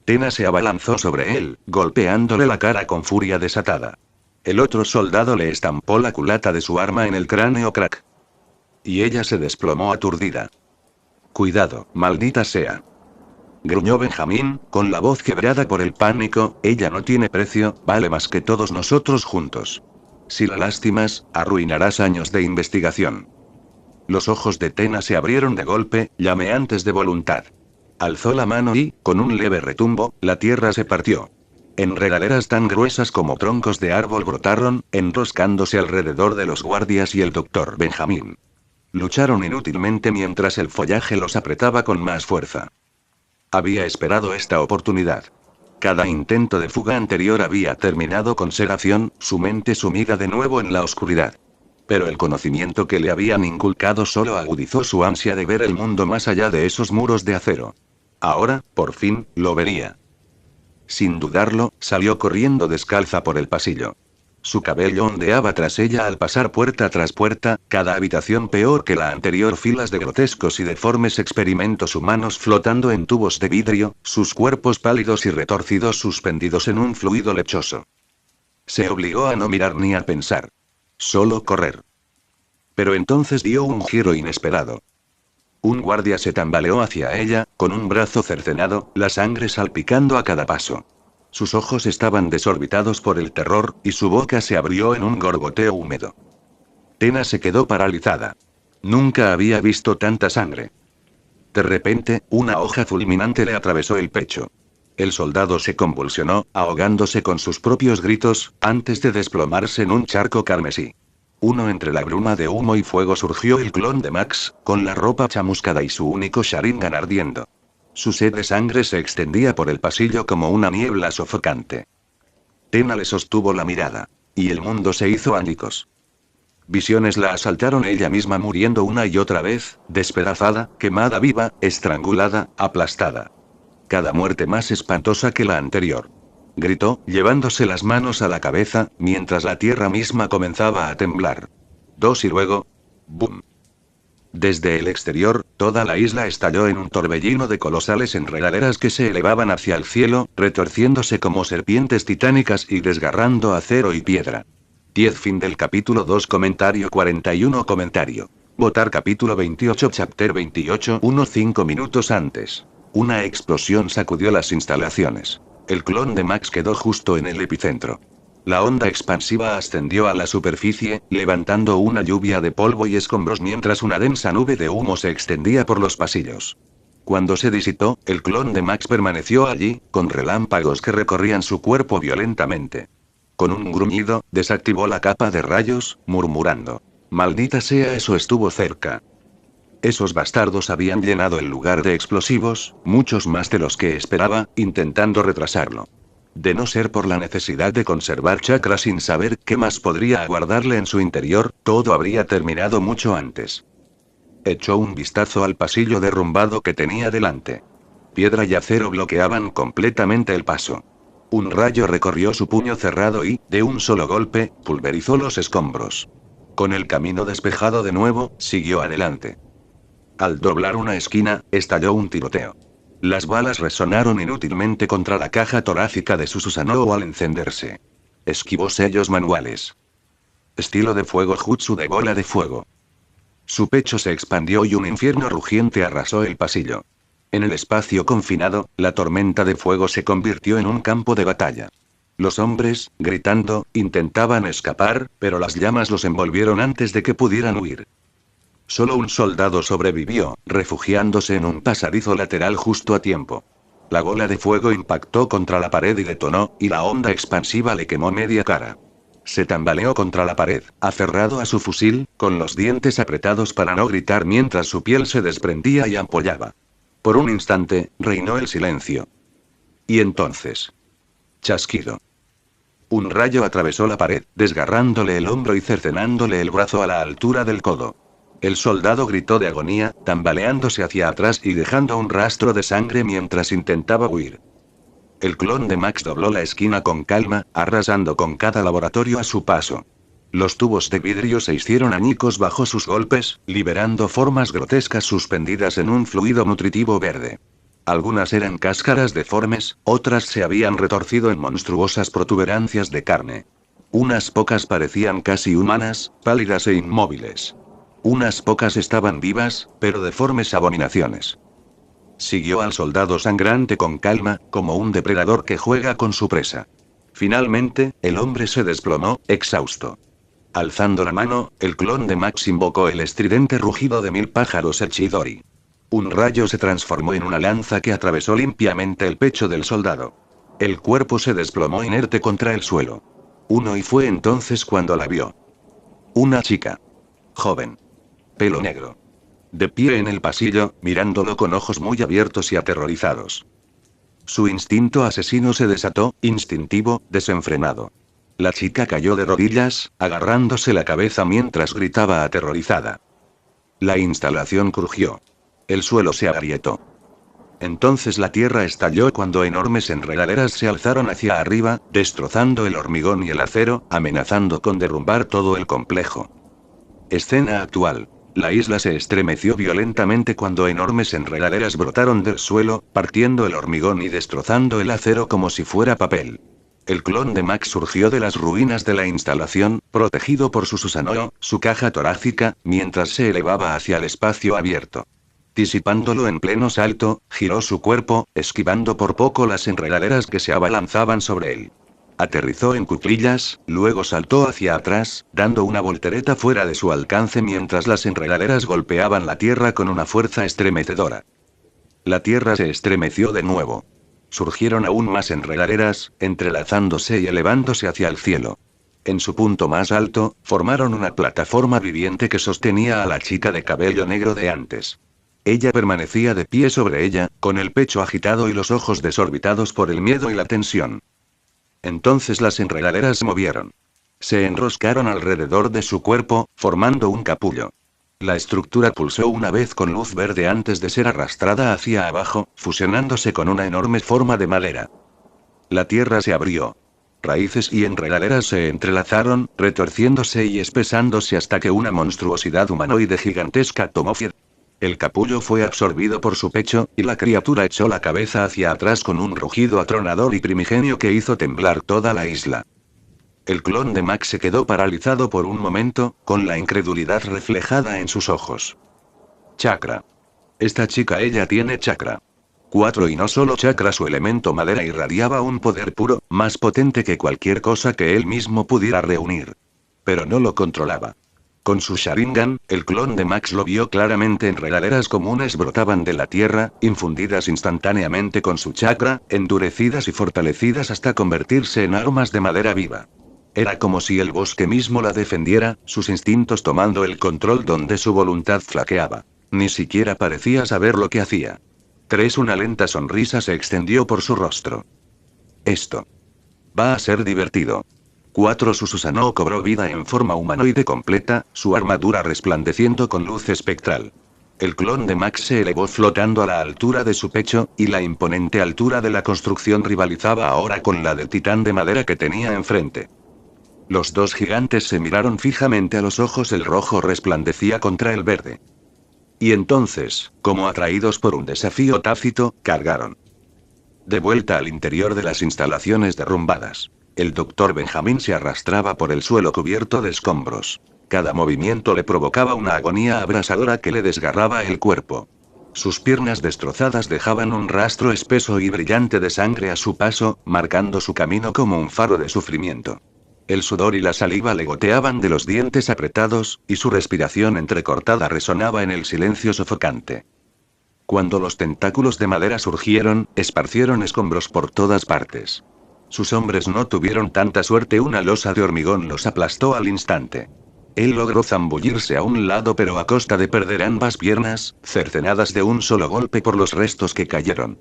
Tena se abalanzó sobre él, golpeándole la cara con furia desatada. El otro soldado le estampó la culata de su arma en el cráneo crack. Y ella se desplomó aturdida. Cuidado, maldita sea. Gruñó Benjamín, con la voz quebrada por el pánico, ella no tiene precio, vale más que todos nosotros juntos. Si la lastimas, arruinarás años de investigación. Los ojos de Tena se abrieron de golpe, llameantes de voluntad. Alzó la mano y, con un leve retumbo, la tierra se partió. Enredaderas tan gruesas como troncos de árbol brotaron, enroscándose alrededor de los guardias y el Dr. Benjamín. Lucharon inútilmente mientras el follaje los apretaba con más fuerza. Había esperado esta oportunidad. Cada intento de fuga anterior había terminado con sedación, su mente sumida de nuevo en la oscuridad. Pero el conocimiento que le habían inculcado solo agudizó su ansia de ver el mundo más allá de esos muros de acero. Ahora, por fin, lo vería. Sin dudarlo, salió corriendo descalza por el pasillo. Su cabello ondeaba tras ella al pasar puerta tras puerta, cada habitación peor que la anterior, filas de grotescos y deformes experimentos humanos flotando en tubos de vidrio, sus cuerpos pálidos y retorcidos suspendidos en un fluido lechoso. Se obligó a no mirar ni a pensar. Solo correr. Pero entonces dio un giro inesperado. Un guardia se tambaleó hacia ella, con un brazo cercenado, la sangre salpicando a cada paso. Sus ojos estaban desorbitados por el terror, y su boca se abrió en un gorgoteo húmedo. Tena se quedó paralizada. Nunca había visto tanta sangre. De repente, una hoja fulminante le atravesó el pecho. El soldado se convulsionó, ahogándose con sus propios gritos, antes de desplomarse en un charco carmesí. Entre la bruma de humo y fuego surgió el clon de Max, con la ropa chamuscada y su único Sharingan ardiendo. Su sed de sangre se extendía por el pasillo como una niebla sofocante. Tena le sostuvo la mirada. Y el mundo se hizo añicos. Visiones la asaltaron, ella misma muriendo una y otra vez, despedazada, quemada viva, estrangulada, aplastada. Cada muerte más espantosa que la anterior. Gritó, llevándose las manos a la cabeza, mientras la tierra misma comenzaba a temblar. 2 y luego... ¡Bum! Desde el exterior, toda la isla estalló en un torbellino de colosales enredaderas que se elevaban hacia el cielo, retorciéndose como serpientes titánicas y desgarrando acero y piedra. 10 Fin del capítulo 2 Comentario 41 Comentario. Votar capítulo 28 Chapter 28 5 minutos antes. Una explosión sacudió las instalaciones. El clon de Max quedó justo en el epicentro. La onda expansiva ascendió a la superficie, levantando una lluvia de polvo y escombros mientras una densa nube de humo se extendía por los pasillos. Cuando se disipó, el clon de Max permaneció allí, con relámpagos que recorrían su cuerpo violentamente. Con un gruñido, desactivó la capa de rayos, murmurando: «Maldita sea, eso estuvo cerca». Esos bastardos habían llenado el lugar de explosivos, muchos más de los que esperaba, intentando retrasarlo. De no ser por la necesidad de conservar chakra sin saber qué más podría aguardarle en su interior, todo habría terminado mucho antes. Echó un vistazo al pasillo derrumbado que tenía delante. Piedra y acero bloqueaban completamente el paso. Un rayo recorrió su puño cerrado y, de un solo golpe, pulverizó los escombros. Con el camino despejado de nuevo, siguió adelante. Al doblar una esquina, estalló un tiroteo. Las balas resonaron inútilmente contra la caja torácica de su Susanoo al encenderse. Esquivó sellos manuales. Estilo de fuego jutsu de bola de fuego. Su pecho se expandió y un infierno rugiente arrasó el pasillo. En el espacio confinado, la tormenta de fuego se convirtió en un campo de batalla. Los hombres, gritando, intentaban escapar, pero las llamas los envolvieron antes de que pudieran huir. Solo un soldado sobrevivió, refugiándose en un pasadizo lateral justo a tiempo. La bola de fuego impactó contra la pared y detonó, y la onda expansiva le quemó media cara. Se tambaleó contra la pared, aferrado a su fusil, con los dientes apretados para no gritar mientras su piel se desprendía y ampollaba. Por un instante, reinó el silencio. Y entonces... chasquido. Un rayo atravesó la pared, desgarrándole el hombro y cercenándole el brazo a la altura del codo. El soldado gritó de agonía, tambaleándose hacia atrás y dejando un rastro de sangre mientras intentaba huir. El clon de Max dobló la esquina con calma, arrasando con cada laboratorio a su paso. Los tubos de vidrio se hicieron añicos bajo sus golpes, liberando formas grotescas suspendidas en un fluido nutritivo verde. Algunas eran cáscaras deformes, otras se habían retorcido en monstruosas protuberancias de carne. Unas pocas parecían casi humanas, pálidas e inmóviles. Unas pocas estaban vivas, pero deformes abominaciones. Siguió al soldado sangrante con calma, como un depredador que juega con su presa. Finalmente, el hombre se desplomó, exhausto. Alzando la mano, el clon de Max invocó el estridente rugido de 1000 pájaros Echidori. Un rayo se transformó en una lanza que atravesó limpiamente el pecho del soldado. El cuerpo se desplomó inerte contra el suelo. Y fue entonces cuando la vio. Una chica. Joven. Pelo negro. De pie en el pasillo, mirándolo con ojos muy abiertos y aterrorizados. Su instinto asesino se desató, instintivo, desenfrenado. La chica cayó de rodillas, agarrándose la cabeza mientras gritaba aterrorizada. La instalación crujió. El suelo se agrietó. Entonces la tierra estalló cuando enormes enredaderas se alzaron hacia arriba, destrozando el hormigón y el acero, amenazando con derrumbar todo el complejo. Escena actual. La isla se estremeció violentamente cuando enormes enredaderas brotaron del suelo, partiendo el hormigón y destrozando el acero como si fuera papel. El clon de Max surgió de las ruinas de la instalación, protegido por su Susanoo, su caja torácica, mientras se elevaba hacia el espacio abierto. Disipándolo en pleno salto, giró su cuerpo, esquivando por poco las enredaderas que se abalanzaban sobre él. Aterrizó en cuclillas, luego saltó hacia atrás, dando una voltereta fuera de su alcance mientras las enredaderas golpeaban la tierra con una fuerza estremecedora. La tierra se estremeció de nuevo. Surgieron aún más enredaderas, entrelazándose y elevándose hacia el cielo. En su punto más alto, formaron una plataforma viviente que sostenía a la chica de cabello negro de antes. Ella permanecía de pie sobre ella, con el pecho agitado y los ojos desorbitados por el miedo y la tensión. Entonces las enredaderas se movieron. Se enroscaron alrededor de su cuerpo, formando un capullo. La estructura pulsó una vez con luz verde antes de ser arrastrada hacia abajo, fusionándose con una enorme forma de madera. La tierra se abrió. Raíces y enredaderas se entrelazaron, retorciéndose y espesándose hasta que una monstruosidad humanoide gigantesca tomó forma. El capullo fue absorbido por su pecho, y la criatura echó la cabeza hacia atrás con un rugido atronador y primigenio que hizo temblar toda la isla. El clon de Max se quedó paralizado por un momento, con la incredulidad reflejada en sus ojos. Chakra. Esta chica, ella tiene chakra. 4 y no solo chakra, su elemento madera irradiaba un poder puro, más potente que cualquier cosa que él mismo pudiera reunir. Pero no lo controlaba. Con su Sharingan, el clon de Max lo vio claramente. Enredaderas comunes brotaban de la tierra, infundidas instantáneamente con su chakra, endurecidas y fortalecidas hasta convertirse en armas de madera viva. Era como si el bosque mismo la defendiera, sus instintos tomando el control donde su voluntad flaqueaba. Ni siquiera parecía saber lo que hacía. 3. Una lenta sonrisa se extendió por su rostro. Esto va a ser divertido. 4. Su Susanoo cobró vida en forma humanoide completa, su armadura resplandeciendo con luz espectral. El clon de Max se elevó flotando a la altura de su pecho, y la imponente altura de la construcción rivalizaba ahora con la del titán de madera que tenía enfrente. Los dos gigantes se miraron fijamente a los ojos, el rojo resplandecía contra el verde. Y entonces, como atraídos por un desafío tácito, cargaron. De vuelta al interior de las instalaciones derrumbadas. El doctor Benjamín se arrastraba por el suelo cubierto de escombros. Cada movimiento le provocaba una agonía abrasadora que le desgarraba el cuerpo. Sus piernas destrozadas dejaban un rastro espeso y brillante de sangre a su paso, marcando su camino como un faro de sufrimiento. El sudor y la saliva le goteaban de los dientes apretados, y su respiración entrecortada resonaba en el silencio sofocante. Cuando los tentáculos de madera surgieron, esparcieron escombros por todas partes. Sus hombres no tuvieron tanta suerte, una losa de hormigón los aplastó al instante. Él logró zambullirse a un lado, pero a costa de perder ambas piernas, cercenadas de un solo golpe por los restos que cayeron.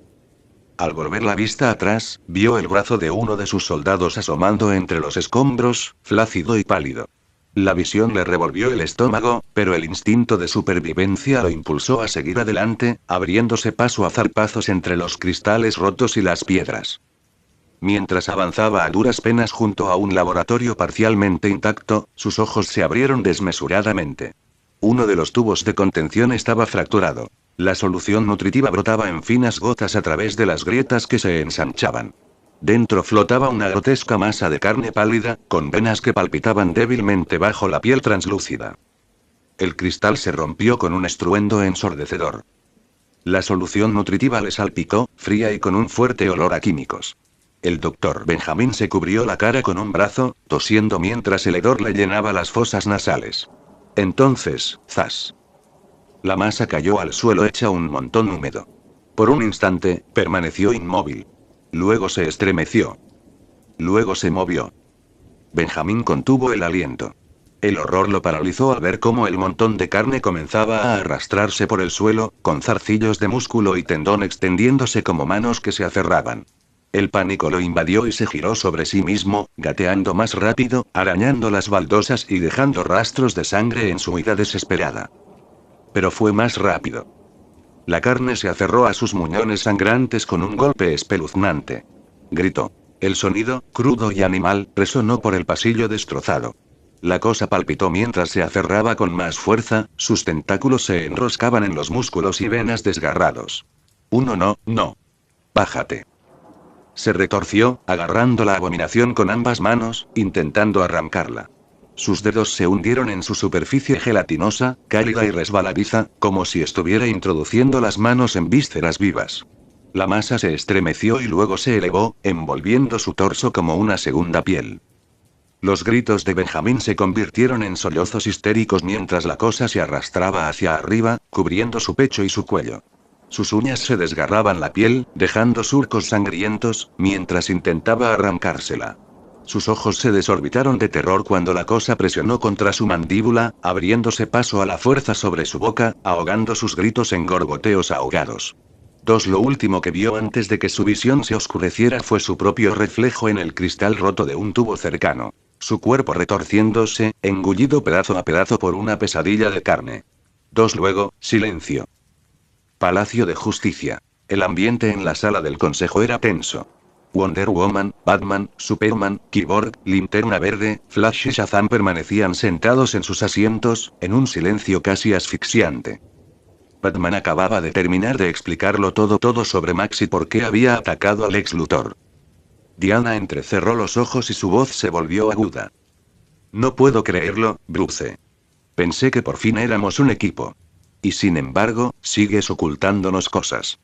Al volver la vista atrás, vio el brazo de uno de sus soldados asomando entre los escombros, flácido y pálido. La visión le revolvió el estómago, pero el instinto de supervivencia lo impulsó a seguir adelante, abriéndose paso a zarpazos entre los cristales rotos y las piedras. Mientras avanzaba a duras penas junto a un laboratorio parcialmente intacto, sus ojos se abrieron desmesuradamente. Uno de los tubos de contención estaba fracturado. La solución nutritiva brotaba en finas gotas a través de las grietas que se ensanchaban. Dentro flotaba una grotesca masa de carne pálida, con venas que palpitaban débilmente bajo la piel translúcida. El cristal se rompió con un estruendo ensordecedor. La solución nutritiva le salpicó, fría y con un fuerte olor a químicos. El doctor Benjamín se cubrió la cara con un brazo, tosiendo mientras el hedor le llenaba las fosas nasales. Entonces, ¡zas! La masa cayó al suelo hecha un montón húmedo. Por un instante, permaneció inmóvil. Luego se estremeció. Luego se movió. Benjamín contuvo el aliento. El horror lo paralizó al ver cómo el montón de carne comenzaba a arrastrarse por el suelo, con zarcillos de músculo y tendón extendiéndose como manos que se aferraban. El pánico lo invadió y se giró sobre sí mismo, gateando más rápido, arañando las baldosas y dejando rastros de sangre en su huida desesperada. Pero fue más rápido. La carne se aferró a sus muñones sangrantes con un golpe espeluznante. Gritó. El sonido, crudo y animal, resonó por el pasillo destrozado. La cosa palpitó mientras se aferraba con más fuerza, sus tentáculos se enroscaban en los músculos y venas desgarrados. No. Bájate. Se retorció, agarrando la abominación con ambas manos, intentando arrancarla. Sus dedos se hundieron en su superficie gelatinosa, cálida y resbaladiza, como si estuviera introduciendo las manos en vísceras vivas. La masa se estremeció y luego se elevó, envolviendo su torso como una segunda piel. Los gritos de Benjamín se convirtieron en sollozos histéricos mientras la cosa se arrastraba hacia arriba, cubriendo su pecho y su cuello. Sus uñas se desgarraban la piel, dejando surcos sangrientos, mientras intentaba arrancársela. Sus ojos se desorbitaron de terror cuando la cosa presionó contra su mandíbula, abriéndose paso a la fuerza sobre su boca, ahogando sus gritos en gorgoteos ahogados. Lo último que vio antes de que su visión se oscureciera fue su propio reflejo en el cristal roto de un tubo cercano. Su cuerpo retorciéndose, engullido pedazo a pedazo por una pesadilla de carne. Luego, silencio. Palacio de Justicia. El ambiente en la sala del consejo era tenso. Wonder Woman, Batman, Superman, Cyborg, Linterna Verde, Flash y Shazam permanecían sentados en sus asientos, en un silencio casi asfixiante. Batman acababa de terminar de explicarlo todo sobre Max y por qué había atacado al Lex Luthor. Diana entrecerró los ojos y su voz se volvió aguda. No puedo creerlo, Bruce. Pensé que por fin éramos un equipo. Y sin embargo, sigues ocultándonos cosas.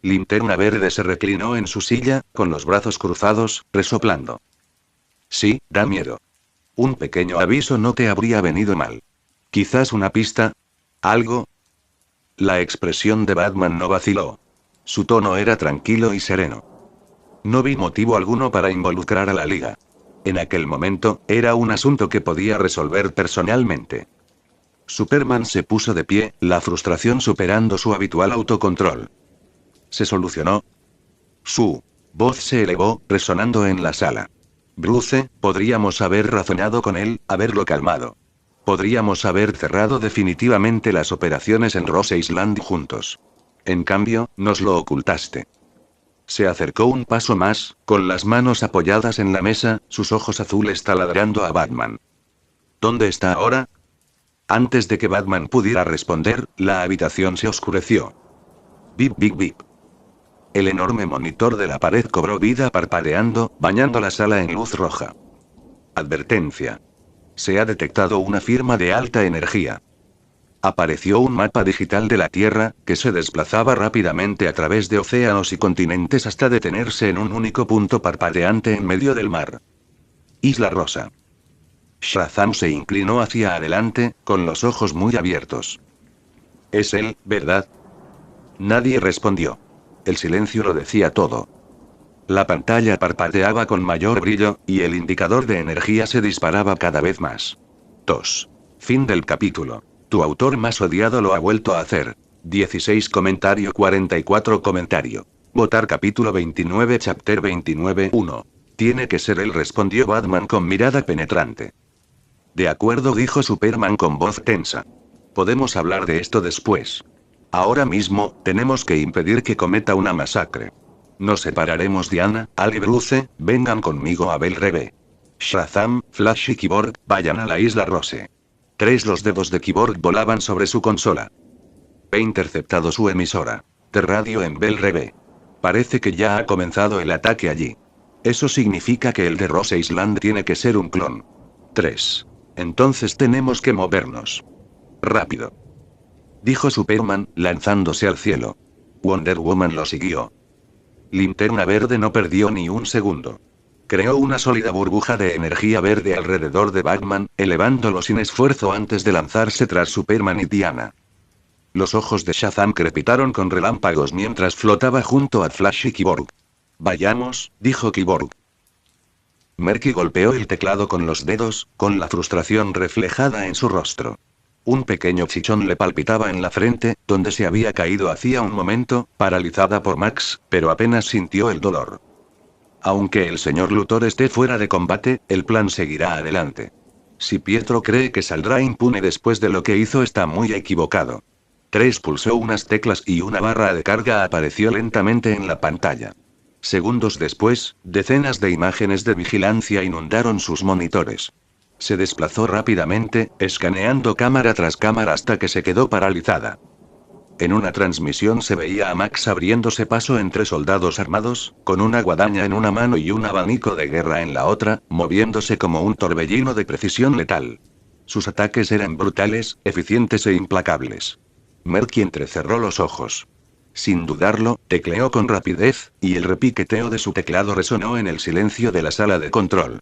Linterna Verde se reclinó en su silla, con los brazos cruzados, resoplando. Sí, da miedo. Un pequeño aviso no te habría venido mal. Quizás una pista. ¿Algo? La expresión de Batman no vaciló. Su tono era tranquilo y sereno. No vi motivo alguno para involucrar a la Liga. En aquel momento, era un asunto que podía resolver personalmente. Superman se puso de pie, la frustración superando su habitual autocontrol. ¿Se solucionó? Su voz se elevó, resonando en la sala. Bruce, podríamos haber razonado con él, haberlo calmado. Podríamos haber cerrado definitivamente las operaciones en Rose Island juntos. En cambio, nos lo ocultaste. Se acercó un paso más, con las manos apoyadas en la mesa, sus ojos azules taladrando a Batman. ¿Dónde está ahora? Antes de que Batman pudiera responder, la habitación se oscureció. Bip, bip, bip. El enorme monitor de la pared cobró vida parpadeando, bañando la sala en luz roja. Advertencia. Se ha detectado una firma de alta energía. Apareció un mapa digital de la Tierra, que se desplazaba rápidamente a través de océanos y continentes hasta detenerse en un único punto parpadeante en medio del mar. Isla Rosa. Shazam se inclinó hacia adelante, con los ojos muy abiertos. Es él, ¿verdad? Nadie respondió. El silencio lo decía todo. La pantalla parpadeaba con mayor brillo, y el indicador de energía se disparaba cada vez más. 2. Fin del capítulo. Tu autor más odiado lo ha vuelto a hacer. 16 comentario 44 comentario. Votar capítulo 29 chapter 29 1. Tiene que ser él, respondió Batman con mirada penetrante. De acuerdo, dijo Superman con voz tensa. Podemos hablar de esto después. Ahora mismo, tenemos que impedir que cometa una masacre. Nos separaremos. Diana, Al y Bruce, vengan conmigo a Bell Reve. Shazam, Flash y Cyborg, vayan a la Isla Rose. 3. Los dedos de Cyborg volaban sobre su consola. He interceptado su emisora de radio en Bell Reve. Parece que ya ha comenzado el ataque allí. Eso significa que el de Rose Island tiene que ser un clon. 3. Entonces tenemos que movernos. Rápido. Dijo Superman, lanzándose al cielo. Wonder Woman lo siguió. Linterna Verde no perdió ni un segundo. Creó una sólida burbuja de energía verde alrededor de Batman, elevándolo sin esfuerzo antes de lanzarse tras Superman y Diana. Los ojos de Shazam crepitaron con relámpagos mientras flotaba junto a Flash y Cyborg. Vayamos, dijo Cyborg. Merky golpeó el teclado con los dedos, con la frustración reflejada en su rostro. Un pequeño chichón le palpitaba en la frente, donde se había caído hacía un momento, paralizada por Max, pero apenas sintió el dolor. Aunque el señor Luthor esté fuera de combate, el plan seguirá adelante. Si Pietro cree que saldrá impune después de lo que hizo, está muy equivocado. 3. Pulsó unas teclas y una barra de carga apareció lentamente en la pantalla. Segundos después, decenas de imágenes de vigilancia inundaron sus monitores. Se desplazó rápidamente, escaneando cámara tras cámara hasta que se quedó paralizada. En una transmisión se veía a Max abriéndose paso entre soldados armados, con una guadaña en una mano y un abanico de guerra en la otra, moviéndose como un torbellino de precisión letal. Sus ataques eran brutales, eficientes e implacables. Merky entrecerró los ojos. Sin dudarlo, tecleó con rapidez, y el repiqueteo de su teclado resonó en el silencio de la sala de control.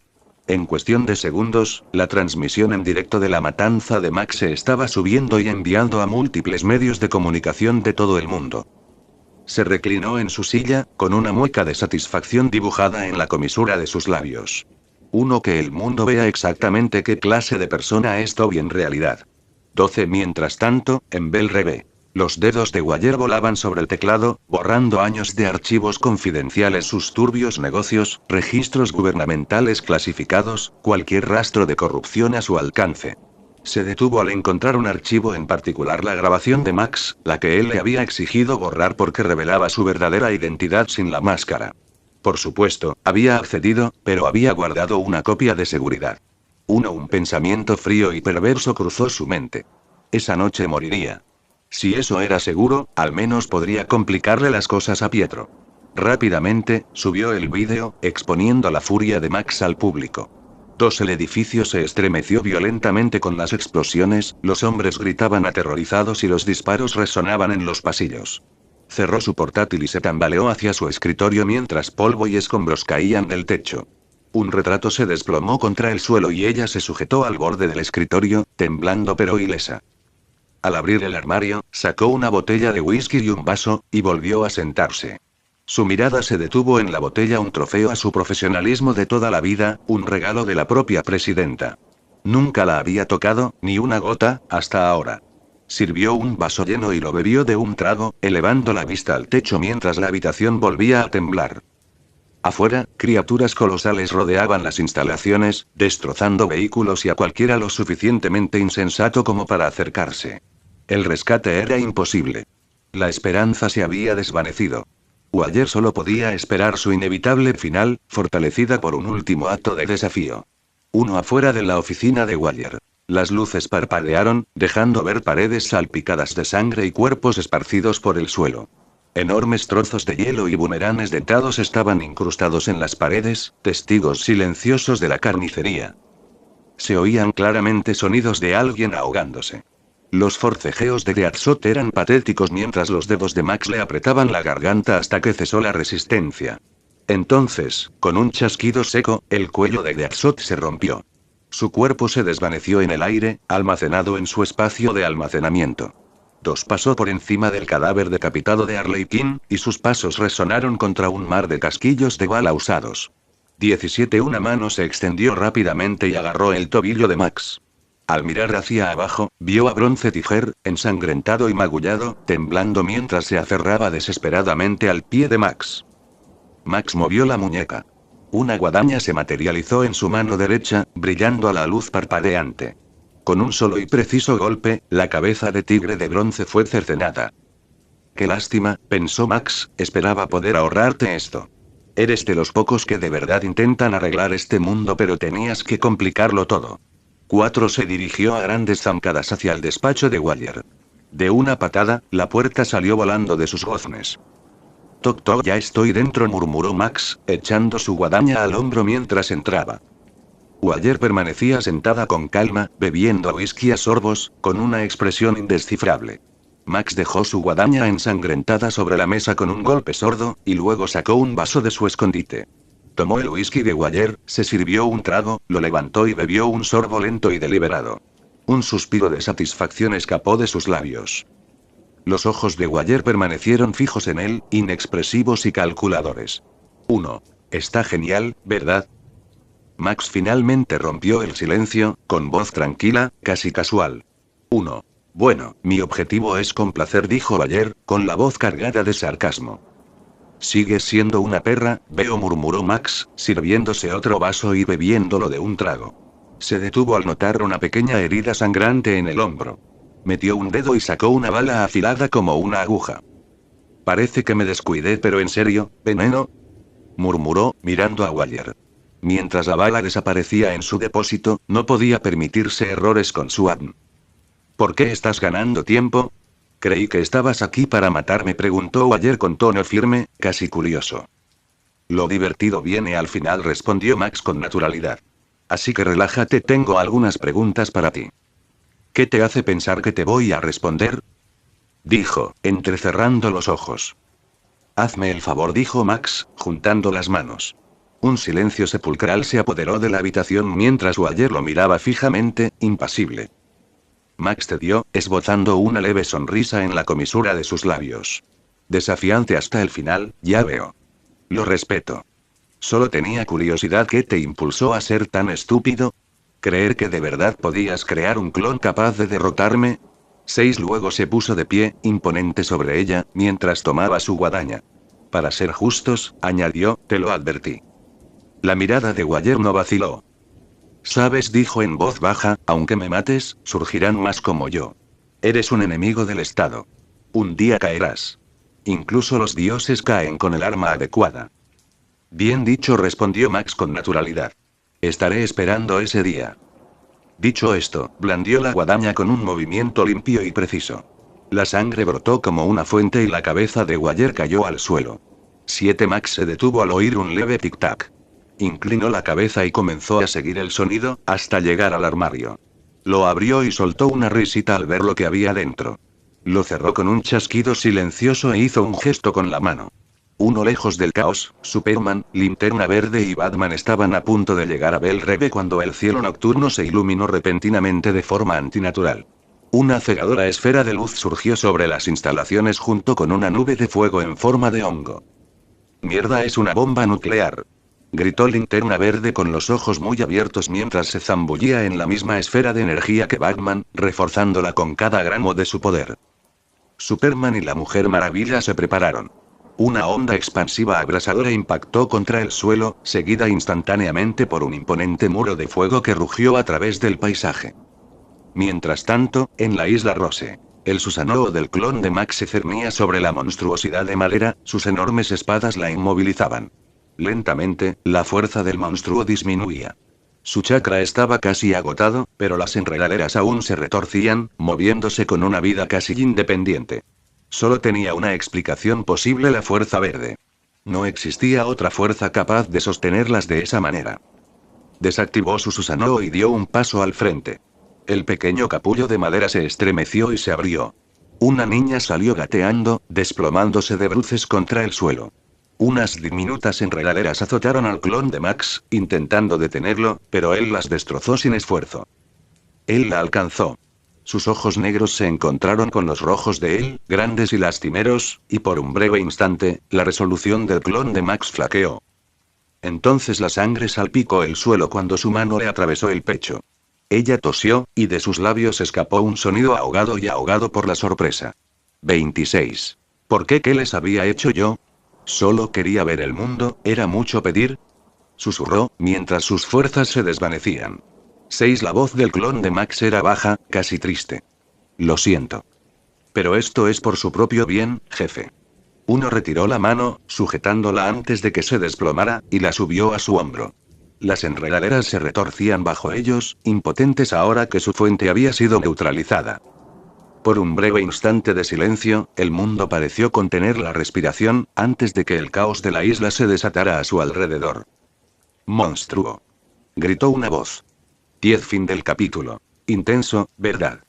En cuestión de segundos, la transmisión en directo de la matanza de Max se estaba subiendo y enviando a múltiples medios de comunicación de todo el mundo. Se reclinó en su silla, con una mueca de satisfacción dibujada en la comisura de sus labios. Que el mundo vea exactamente qué clase de persona es Toby en realidad. 12. Mientras tanto, en Bell Reve. Los dedos de Wire volaban sobre el teclado, borrando años de archivos confidenciales, sus turbios negocios, registros gubernamentales clasificados, cualquier rastro de corrupción a su alcance. Se detuvo al encontrar un archivo, en particular la grabación de Max, la que él le había exigido borrar porque revelaba su verdadera identidad sin la máscara. Por supuesto, había accedido, pero había guardado una copia de seguridad. Un pensamiento frío y perverso cruzó su mente. Esa noche moriría. Si eso era seguro, al menos podría complicarle las cosas a Pietro. Rápidamente, subió el vídeo, exponiendo la furia de Max al público. El edificio se estremeció violentamente con las explosiones, los hombres gritaban aterrorizados y los disparos resonaban en los pasillos. Cerró su portátil y se tambaleó hacia su escritorio mientras polvo y escombros caían del techo. Un retrato se desplomó contra el suelo y ella se sujetó al borde del escritorio, temblando pero ilesa. Al abrir el armario, sacó una botella de whisky y un vaso, y volvió a sentarse. Su mirada se detuvo en la botella, un trofeo a su profesionalismo de toda la vida, un regalo de la propia presidenta. Nunca la había tocado, ni una gota, hasta ahora. Sirvió un vaso lleno y lo bebió de un trago, elevando la vista al techo mientras la habitación volvía a temblar. Afuera, criaturas colosales rodeaban las instalaciones, destrozando vehículos y a cualquiera lo suficientemente insensato como para acercarse. El rescate era imposible. La esperanza se había desvanecido. Waller solo podía esperar su inevitable final, fortalecida por un último acto de desafío. Uno afuera de la oficina de Waller. Las luces parpadearon, dejando ver paredes salpicadas de sangre y cuerpos esparcidos por el suelo. Enormes trozos de hielo y bumeranes dentados estaban incrustados en las paredes, testigos silenciosos de la carnicería. Se oían claramente sonidos de alguien ahogándose. Los forcejeos de Deadsot eran patéticos mientras los dedos de Max le apretaban la garganta hasta que cesó la resistencia. Entonces, con un chasquido seco, el cuello de Deadsot se rompió. Su cuerpo se desvaneció en el aire, almacenado en su espacio de almacenamiento. Pasó por encima del cadáver decapitado de Arlequín, y sus pasos resonaron contra un mar de casquillos de bala usados. 17. Una mano se extendió rápidamente y agarró el tobillo de Max. Al mirar hacia abajo, vio a Bronce Tiger, ensangrentado y magullado, temblando mientras se aferraba desesperadamente al pie de Max. Max movió la muñeca. Una guadaña se materializó en su mano derecha, brillando a la luz parpadeante. Con un solo y preciso golpe, la cabeza de tigre de bronce fue cercenada. Qué lástima, pensó Max, esperaba poder ahorrarte esto. Eres de los pocos que de verdad intentan arreglar este mundo, pero tenías que complicarlo todo. 4 se dirigió a grandes zancadas hacia el despacho de Waller. De una patada, la puerta salió volando de sus goznes. Toc toc, ya estoy dentro, murmuró Max, echando su guadaña al hombro mientras entraba. Waller permanecía sentada con calma, bebiendo whisky a sorbos, con una expresión indescifrable. Max dejó su guadaña ensangrentada sobre la mesa con un golpe sordo, y luego sacó un vaso de su escondite. Tomó el whisky de Waller, se sirvió un trago, lo levantó y bebió un sorbo lento y deliberado. Un suspiro de satisfacción escapó de sus labios. Los ojos de Waller permanecieron fijos en él, inexpresivos y calculadores. Está genial, ¿verdad? Max finalmente rompió el silencio, con voz tranquila, casi casual. Bueno, mi objetivo es complacer, dijo Waller, con la voz cargada de sarcasmo. Sigues siendo una perra, veo, murmuró Max, sirviéndose otro vaso y bebiéndolo de un trago. Se detuvo al notar una pequeña herida sangrante en el hombro. Metió un dedo y sacó una bala afilada como una aguja. Parece que me descuidé, pero en serio, ¿veneno?, murmuró, mirando a Waller. Mientras la bala desaparecía en su depósito, no podía permitirse errores con su ADN. ¿Por qué estás ganando tiempo? Creí que estabas aquí para matarme, preguntó Waller con tono firme, casi curioso. Lo divertido viene al final, respondió Max con naturalidad. Así que relájate, tengo algunas preguntas para ti. ¿Qué te hace pensar que te voy a responder?, dijo, entrecerrando los ojos. Hazme el favor, dijo Max, juntando las manos. Un silencio sepulcral se apoderó de la habitación mientras Waller lo miraba fijamente, impasible. Max cedió, esbozando una leve sonrisa en la comisura de sus labios. Desafiante hasta el final, ya veo. Lo respeto. Solo tenía curiosidad. ¿Qué te impulsó a ser tan estúpido? ¿Creer que de verdad podías crear un clon capaz de derrotarme? 6. Luego se puso de pie, imponente sobre ella, mientras tomaba su guadaña. Para ser justos, añadió, te lo advertí. La mirada de Waller no vaciló. Sabes, dijo en voz baja, aunque me mates, surgirán más como yo. Eres un enemigo del Estado. Un día caerás. Incluso los dioses caen con el arma adecuada. Bien dicho, respondió Max con naturalidad. Estaré esperando ese día. Dicho esto, blandió la guadaña con un movimiento limpio y preciso. La sangre brotó como una fuente y la cabeza de Waller cayó al suelo. 7. Max se detuvo al oír un leve tic-tac. Inclinó la cabeza y comenzó a seguir el sonido, hasta llegar al armario. Lo abrió y soltó una risita al ver lo que había dentro. Lo cerró con un chasquido silencioso e hizo un gesto con la mano. Lejos del caos, Superman, Linterna Verde y Batman estaban a punto de llegar a Bell Reve cuando el cielo nocturno se iluminó repentinamente de forma antinatural. Una cegadora esfera de luz surgió sobre las instalaciones junto con una nube de fuego en forma de hongo. Mierda, es una bomba nuclear. Gritó Linterna Verde con los ojos muy abiertos mientras se zambullía en la misma esfera de energía que Batman, reforzándola con cada gramo de su poder. Superman y la Mujer Maravilla se prepararon. Una onda expansiva abrasadora impactó contra el suelo, seguida instantáneamente por un imponente muro de fuego que rugió a través del paisaje. Mientras tanto, en la isla Rose, el Susanoo del clon de Max se cernía sobre la monstruosidad de madera, sus enormes espadas la inmovilizaban. Lentamente, la fuerza del monstruo disminuía. Su chakra estaba casi agotado, pero las enredaderas aún se retorcían, moviéndose con una vida casi independiente. Solo tenía una explicación posible: la fuerza verde. No existía otra fuerza capaz de sostenerlas de esa manera. Desactivó su Susanoo y dio un paso al frente. El pequeño capullo de madera se estremeció y se abrió. Una niña salió gateando, desplomándose de bruces contra el suelo. Unas diminutas enredaderas azotaron al clon de Max, intentando detenerlo, pero él las destrozó sin esfuerzo. Él la alcanzó. Sus ojos negros se encontraron con los rojos de él, grandes y lastimeros, y por un breve instante, la resolución del clon de Max flaqueó. Entonces la sangre salpicó el suelo cuando su mano le atravesó el pecho. Ella tosió, y de sus labios escapó un sonido ahogado por la sorpresa. 26. ¿Por qué? ¿Qué les había hecho yo? Solo quería ver el mundo, ¿era mucho pedir? Susurró, mientras sus fuerzas se desvanecían. 6. La voz del clon de Max era baja, casi triste. Lo siento. Pero esto es por su propio bien, jefe. Uno retiró la mano, sujetándola antes de que se desplomara, y la subió a su hombro. Las enredaderas se retorcían bajo ellos, impotentes ahora que su fuente había sido neutralizada. Por un breve instante de silencio, el mundo pareció contener la respiración, antes de que el caos de la isla se desatara a su alrededor. ¡Monstruo!, gritó una voz. 10. Fin del capítulo. Intenso, ¿verdad?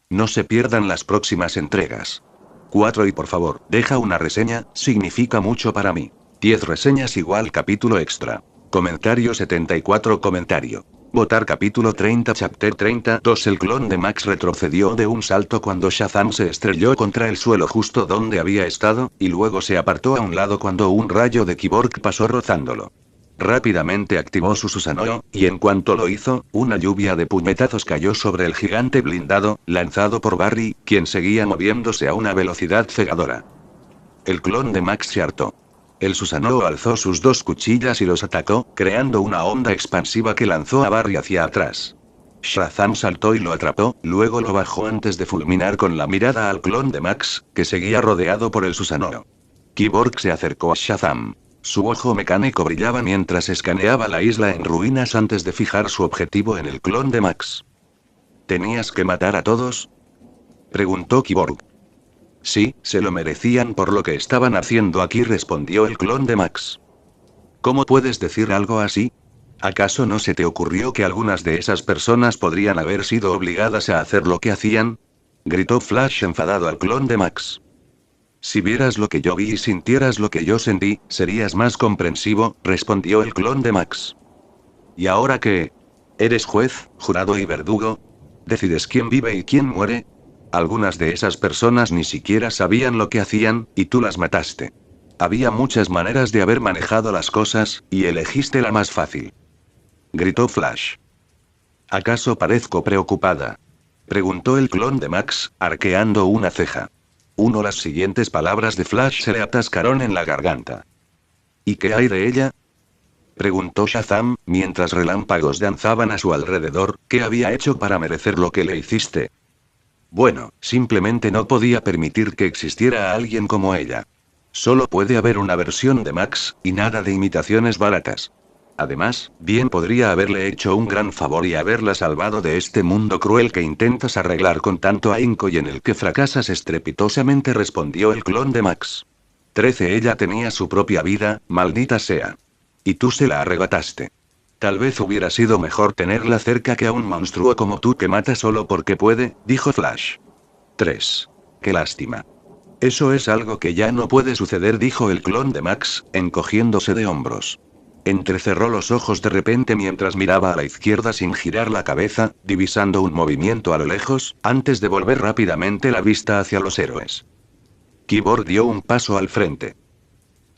No se pierdan las próximas entregas. 4. Y por favor, deja una reseña, significa mucho para mí. 10 reseñas igual capítulo extra. Comentario 74. Comentario. Votar capítulo 30. Chapter 32. El clon de Max retrocedió de un salto cuando Shazam se estrelló contra el suelo justo donde había estado, y luego se apartó a un lado cuando un rayo de Cyborg pasó rozándolo. Rápidamente activó su Susanoo, y en cuanto lo hizo, una lluvia de puñetazos cayó sobre el gigante blindado, lanzado por Barry, quien seguía moviéndose a una velocidad cegadora. El clon de Max se hartó. El Susanoo alzó sus dos cuchillas y los atacó, creando una onda expansiva que lanzó a Barry hacia atrás. Shazam saltó y lo atrapó, luego lo bajó antes de fulminar con la mirada al clon de Max, que seguía rodeado por el Susanoo. Cyborg se acercó a Shazam. Su ojo mecánico brillaba mientras escaneaba la isla en ruinas antes de fijar su objetivo en el clon de Max. ¿Tenías que matar a todos?, preguntó Cyborg. Sí, se lo merecían por lo que estaban haciendo aquí, respondió el clon de Max. ¿Cómo puedes decir algo así? ¿Acaso no se te ocurrió que algunas de esas personas podrían haber sido obligadas a hacer lo que hacían?, gritó Flash enfadado al clon de Max. Si vieras lo que yo vi y sintieras lo que yo sentí, serías más comprensivo, respondió el clon de Max. ¿Y ahora qué? ¿Eres juez, jurado y verdugo? ¿Decides quién vive y quién muere? Algunas de esas personas ni siquiera sabían lo que hacían, y tú las mataste. Había muchas maneras de haber manejado las cosas, y elegiste la más fácil. Gritó Flash. ¿Acaso parezco preocupada?, preguntó el clon de Max, arqueando una ceja. Las siguientes palabras de Flash se le atascaron en la garganta. ¿Y qué hay de ella?, preguntó Shazam, mientras relámpagos danzaban a su alrededor. ¿Qué había hecho para merecer lo que le hiciste? Bueno, simplemente no podía permitir que existiera alguien como ella. Solo puede haber una versión de Max, y nada de imitaciones baratas. Además, bien podría haberle hecho un gran favor y haberla salvado de este mundo cruel que intentas arreglar con tanto ahínco y en el que fracasas estrepitosamente, respondió el clon de Max. 13. Ella tenía su propia vida, maldita sea. Y tú se la arrebataste. Tal vez hubiera sido mejor tenerla cerca que a un monstruo como tú que mata solo porque puede, dijo Flash. 3. Qué lástima. Eso es algo que ya no puede suceder, dijo el clon de Max, encogiéndose de hombros. Entrecerró los ojos de repente mientras miraba a la izquierda sin girar la cabeza, divisando un movimiento a lo lejos, antes de volver rápidamente la vista hacia los héroes. Cyborg dio un paso al frente.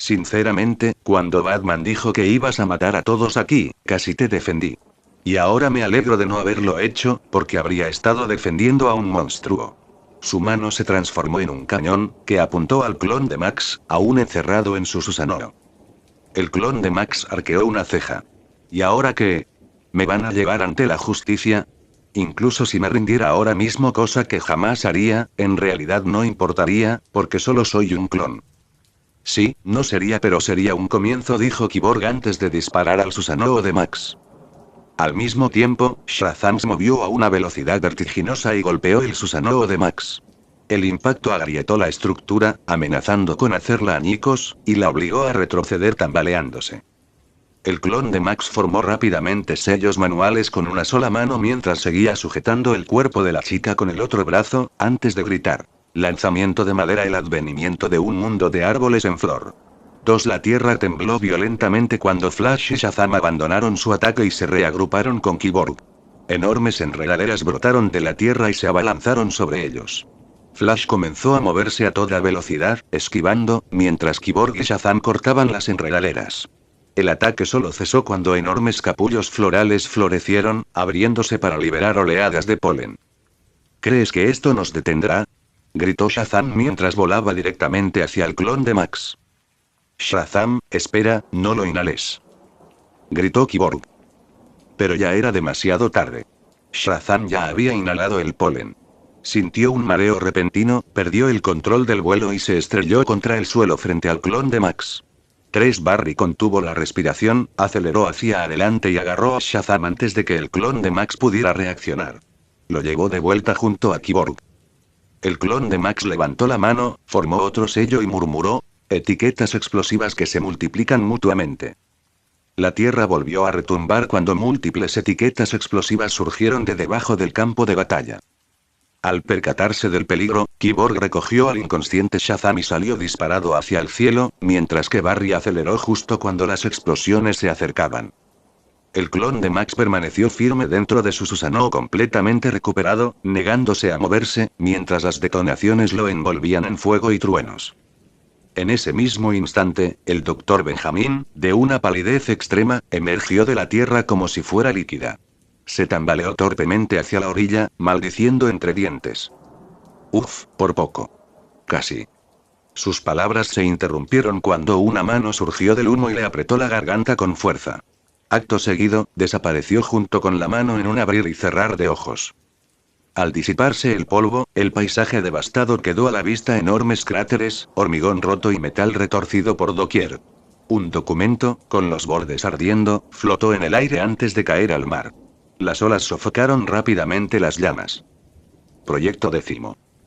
Sinceramente, cuando Batman dijo que ibas a matar a todos aquí, casi te defendí. Y ahora me alegro de no haberlo hecho, porque habría estado defendiendo a un monstruo. Su mano se transformó en un cañón, que apuntó al clon de Max, aún encerrado en su Susanoo. El clon de Max arqueó una ceja. ¿Y ahora qué? ¿Me van a llevar ante la justicia? Incluso si me rindiera ahora mismo, cosa que jamás haría, en realidad no importaría, porque solo soy un clon. Sí, no sería, pero sería un comienzo, dijo Cyborg antes de disparar al Susanoo de Max. Al mismo tiempo, Shazam se movió a una velocidad vertiginosa y golpeó el Susanoo de Max. El impacto agrietó la estructura, amenazando con hacerla añicos, y la obligó a retroceder tambaleándose. El clon de Max formó rápidamente sellos manuales con una sola mano mientras seguía sujetando el cuerpo de la chica con el otro brazo, antes de gritar: lanzamiento de madera, el advenimiento de un mundo de árboles en flor. 2. La tierra tembló violentamente cuando Flash y Shazam abandonaron su ataque y se reagruparon con Cyborg. Enormes enredaderas brotaron de la tierra y se abalanzaron sobre ellos. Flash comenzó a moverse a toda velocidad, esquivando, mientras Cyborg y Shazam cortaban las enredaderas. El ataque solo cesó cuando enormes capullos florales florecieron, abriéndose para liberar oleadas de polen. ¿Crees que esto nos detendrá?, gritó Shazam mientras volaba directamente hacia el clon de Max. Shazam, espera, no lo inhales, gritó Cyborg. Pero ya era demasiado tarde. Shazam ya había inhalado el polen. Sintió un mareo repentino, perdió el control del vuelo y se estrelló contra el suelo frente al clon de Max. 3. Barry contuvo la respiración, aceleró hacia adelante y agarró a Shazam antes de que el clon de Max pudiera reaccionar. Lo llevó de vuelta junto a Cyborg. El clon de Max levantó la mano, formó otro sello y murmuró: etiquetas explosivas que se multiplican mutuamente. La tierra volvió a retumbar cuando múltiples etiquetas explosivas surgieron de debajo del campo de batalla. Al percatarse del peligro, Cyborg recogió al inconsciente Shazam y salió disparado hacia el cielo, mientras que Barry aceleró justo cuando las explosiones se acercaban. El clon de Max permaneció firme dentro de su Susanoo completamente recuperado, negándose a moverse, mientras las detonaciones lo envolvían en fuego y truenos. En ese mismo instante, el Dr. Benjamin, de una palidez extrema, emergió de la tierra como si fuera líquida. Se tambaleó torpemente hacia la orilla, maldiciendo entre dientes. Uf, por poco. Casi. Sus palabras se interrumpieron cuando una mano surgió del humo y le apretó la garganta con fuerza. Acto seguido, desapareció junto con la mano en un abrir y cerrar de ojos. Al disiparse el polvo, el paisaje devastado quedó a la vista: enormes cráteres, hormigón roto y metal retorcido por doquier. Un documento, con los bordes ardiendo, flotó en el aire antes de caer al mar. Las olas sofocaron rápidamente las llamas. Proyecto 10.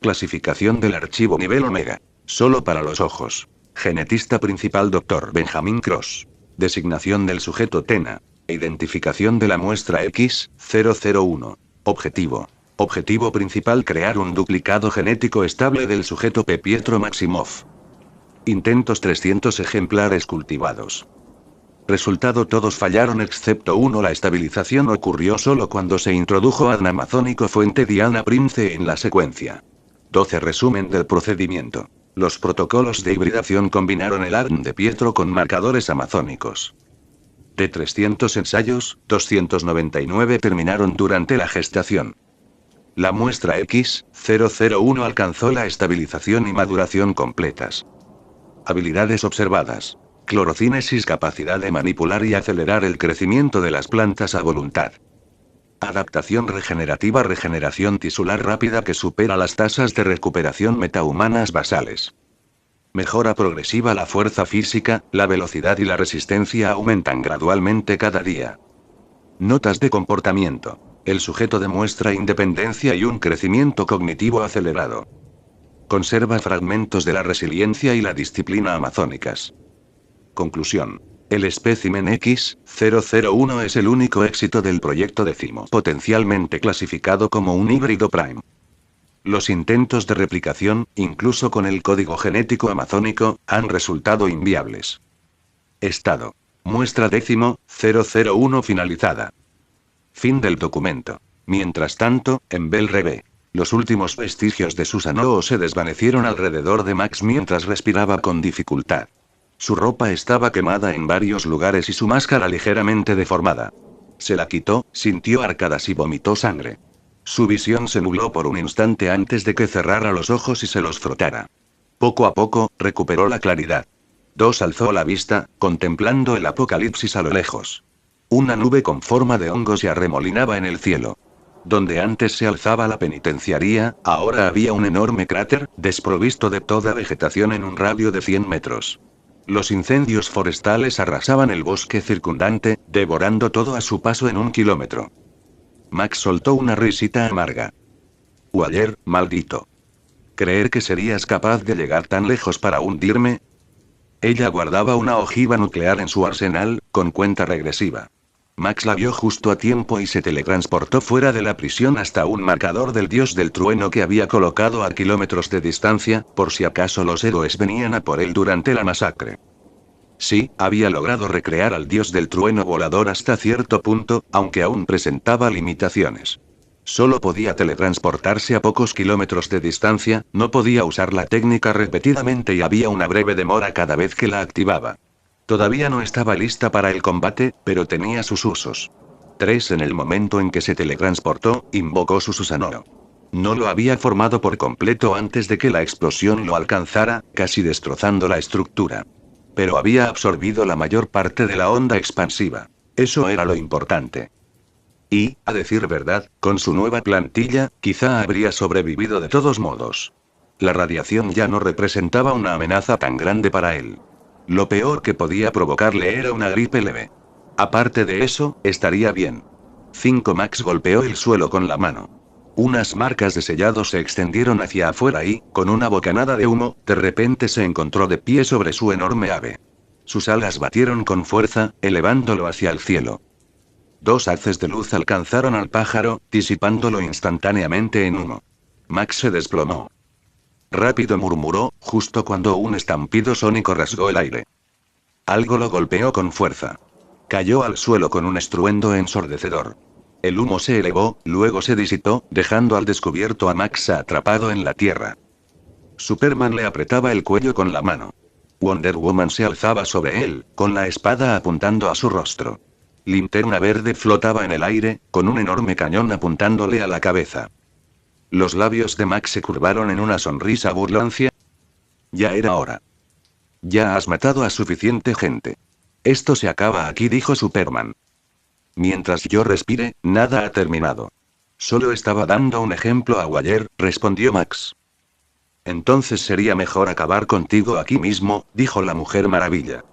Clasificación del archivo nivel Omega. Solo para los ojos. Genetista principal Dr. Benjamin Cross. Designación del sujeto Tena. Identificación de la muestra X001. Objetivo. Objetivo principal: crear un duplicado genético estable del sujeto P. Pietro Maximoff. Intentos: 300 ejemplares cultivados. Resultado: todos fallaron excepto uno. La estabilización ocurrió solo cuando se introdujo ADN amazónico fuente Diana Prince en la secuencia. 12. Resumen del procedimiento. Los protocolos de hibridación combinaron el ADN de Pietro con marcadores amazónicos. De 300 ensayos, 299 terminaron durante la gestación. La muestra X001 alcanzó la estabilización y maduración completas. Habilidades observadas. Clorocinesis: capacidad de manipular y acelerar el crecimiento de las plantas a voluntad. Adaptación regenerativa: regeneración tisular rápida que supera las tasas de recuperación metahumanas basales. Mejora progresiva: la fuerza física, la velocidad y la resistencia aumentan gradualmente cada día. Notas de comportamiento. El sujeto demuestra independencia y un crecimiento cognitivo acelerado. Conserva fragmentos de la resiliencia y la disciplina amazónicas. Conclusión. El espécimen X001 es el único éxito del proyecto 10, potencialmente clasificado como un híbrido Prime. Los intentos de replicación, incluso con el código genético amazónico, han resultado inviables. Estado. Muestra 10.001 finalizada. Fin del documento. Mientras tanto, en Bell Reve, los últimos vestigios de Susanoo se desvanecieron alrededor de Max mientras respiraba con dificultad. Su ropa estaba quemada en varios lugares y su máscara ligeramente deformada. Se la quitó, sintió arcadas y vomitó sangre. Su visión se nubló por un instante antes de que cerrara los ojos y se los frotara. Poco a poco, recuperó la claridad. Alzó la vista, contemplando el apocalipsis a lo lejos. Una nube con forma de hongo se arremolinaba en el cielo. Donde antes se alzaba la penitenciaría, ahora había un enorme cráter, desprovisto de toda vegetación en un radio de 100 metros. Los incendios forestales arrasaban el bosque circundante, devorando todo a su paso en 1 kilómetro. Max soltó una risita amarga. Waller, maldito. ¿Creer que serías capaz de llegar tan lejos para hundirme? Ella guardaba una ojiva nuclear en su arsenal, con cuenta regresiva. Max la vio justo a tiempo y se teletransportó fuera de la prisión hasta un marcador del dios del trueno que había colocado a kilómetros de distancia, por si acaso los héroes venían a por él durante la masacre. Sí, había logrado recrear al dios del trueno volador hasta cierto punto, aunque aún presentaba limitaciones. Solo podía teletransportarse a pocos kilómetros de distancia, no podía usar la técnica repetidamente y había una breve demora cada vez que la activaba. Todavía no estaba lista para el combate, pero tenía sus usos. En el momento en que se teletransportó, invocó su Susanoo. No lo había formado por completo antes de que la explosión lo alcanzara, casi destrozando la estructura. Pero había absorbido la mayor parte de la onda expansiva. Eso era lo importante. Y, a decir verdad, con su nueva plantilla, quizá habría sobrevivido de todos modos. La radiación ya no representaba una amenaza tan grande para él. Lo peor que podía provocarle era una gripe leve. Aparte de eso, estaría bien. Max golpeó el suelo con la mano. Unas marcas de sellado se extendieron hacia afuera y, con una bocanada de humo, de repente se encontró de pie sobre su enorme ave. Sus alas batieron con fuerza, elevándolo hacia el cielo. 2 haces de luz alcanzaron al pájaro, disipándolo instantáneamente en humo. Max se desplomó. Rápido, murmuró, justo cuando un estampido sónico rasgó el aire. Algo lo golpeó con fuerza. Cayó al suelo con un estruendo ensordecedor. El humo se elevó, luego se disipó, dejando al descubierto a Max atrapado en la tierra. Superman le apretaba el cuello con la mano. Wonder Woman se alzaba sobre él, con la espada apuntando a su rostro. Linterna verde flotaba en el aire, con un enorme cañón apuntándole a la cabeza. Los labios de Max se curvaron en una sonrisa burlancia. Ya era hora. Ya has matado a suficiente gente. Esto se acaba aquí, dijo Superman. Mientras yo respire, nada ha terminado. Solo estaba dando un ejemplo a Waller, respondió Max. Entonces sería mejor acabar contigo aquí mismo, dijo la Mujer Maravilla.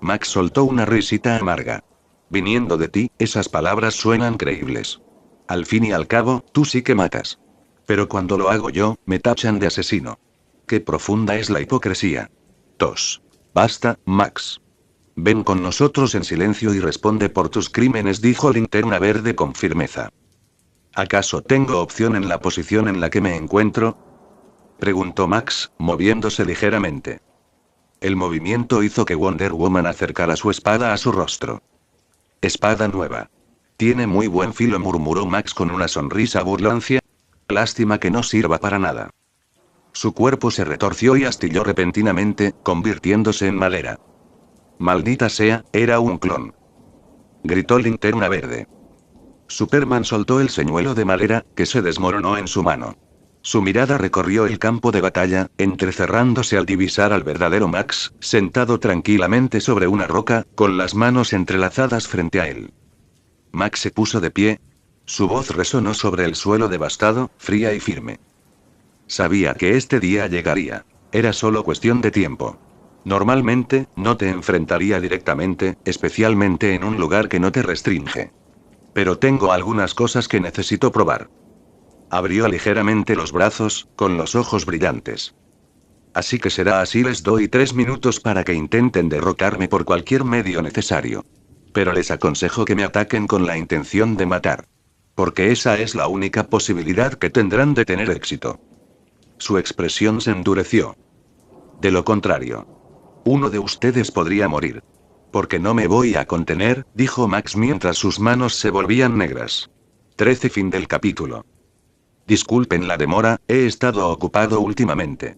Max soltó una risita amarga. Viniendo de ti, esas palabras suenan creíbles. Al fin y al cabo, tú sí que matas. Pero cuando lo hago yo, me tachan de asesino. Qué profunda es la hipocresía. Basta, Max. Ven con nosotros en silencio y responde por tus crímenes, dijo Linterna Verde con firmeza. ¿Acaso tengo opción en la posición en la que me encuentro? Preguntó Max, moviéndose ligeramente. El movimiento hizo que Wonder Woman acercara su espada a su rostro. Espada nueva. Tiene muy buen filo, murmuró Max con una sonrisa burlancia. Lástima que no sirva para nada. Su cuerpo se retorció y astilló repentinamente, convirtiéndose en madera. Maldita sea, era un clon. Gritó Linterna Verde. Superman soltó el señuelo de madera, que se desmoronó en su mano. Su mirada recorrió el campo de batalla, entrecerrándose al divisar al verdadero Max, sentado tranquilamente sobre una roca, con las manos entrelazadas frente a él. Max se puso de pie. Su voz resonó sobre el suelo devastado, fría y firme. Sabía que este día llegaría. Era solo cuestión de tiempo. Normalmente, no te enfrentaría directamente, especialmente en un lugar que no te restringe. Pero tengo algunas cosas que necesito probar. Abrió ligeramente los brazos, con los ojos brillantes. Así que será así, les doy 3 minutos para que intenten derrotarme por cualquier medio necesario. Pero les aconsejo que me ataquen con la intención de matar. Porque esa es la única posibilidad que tendrán de tener éxito. Su expresión se endureció. De lo contrario, uno de ustedes podría morir. Porque no me voy a contener, dijo Max mientras sus manos se volvían negras. Fin del capítulo. Disculpen la demora, he estado ocupado últimamente.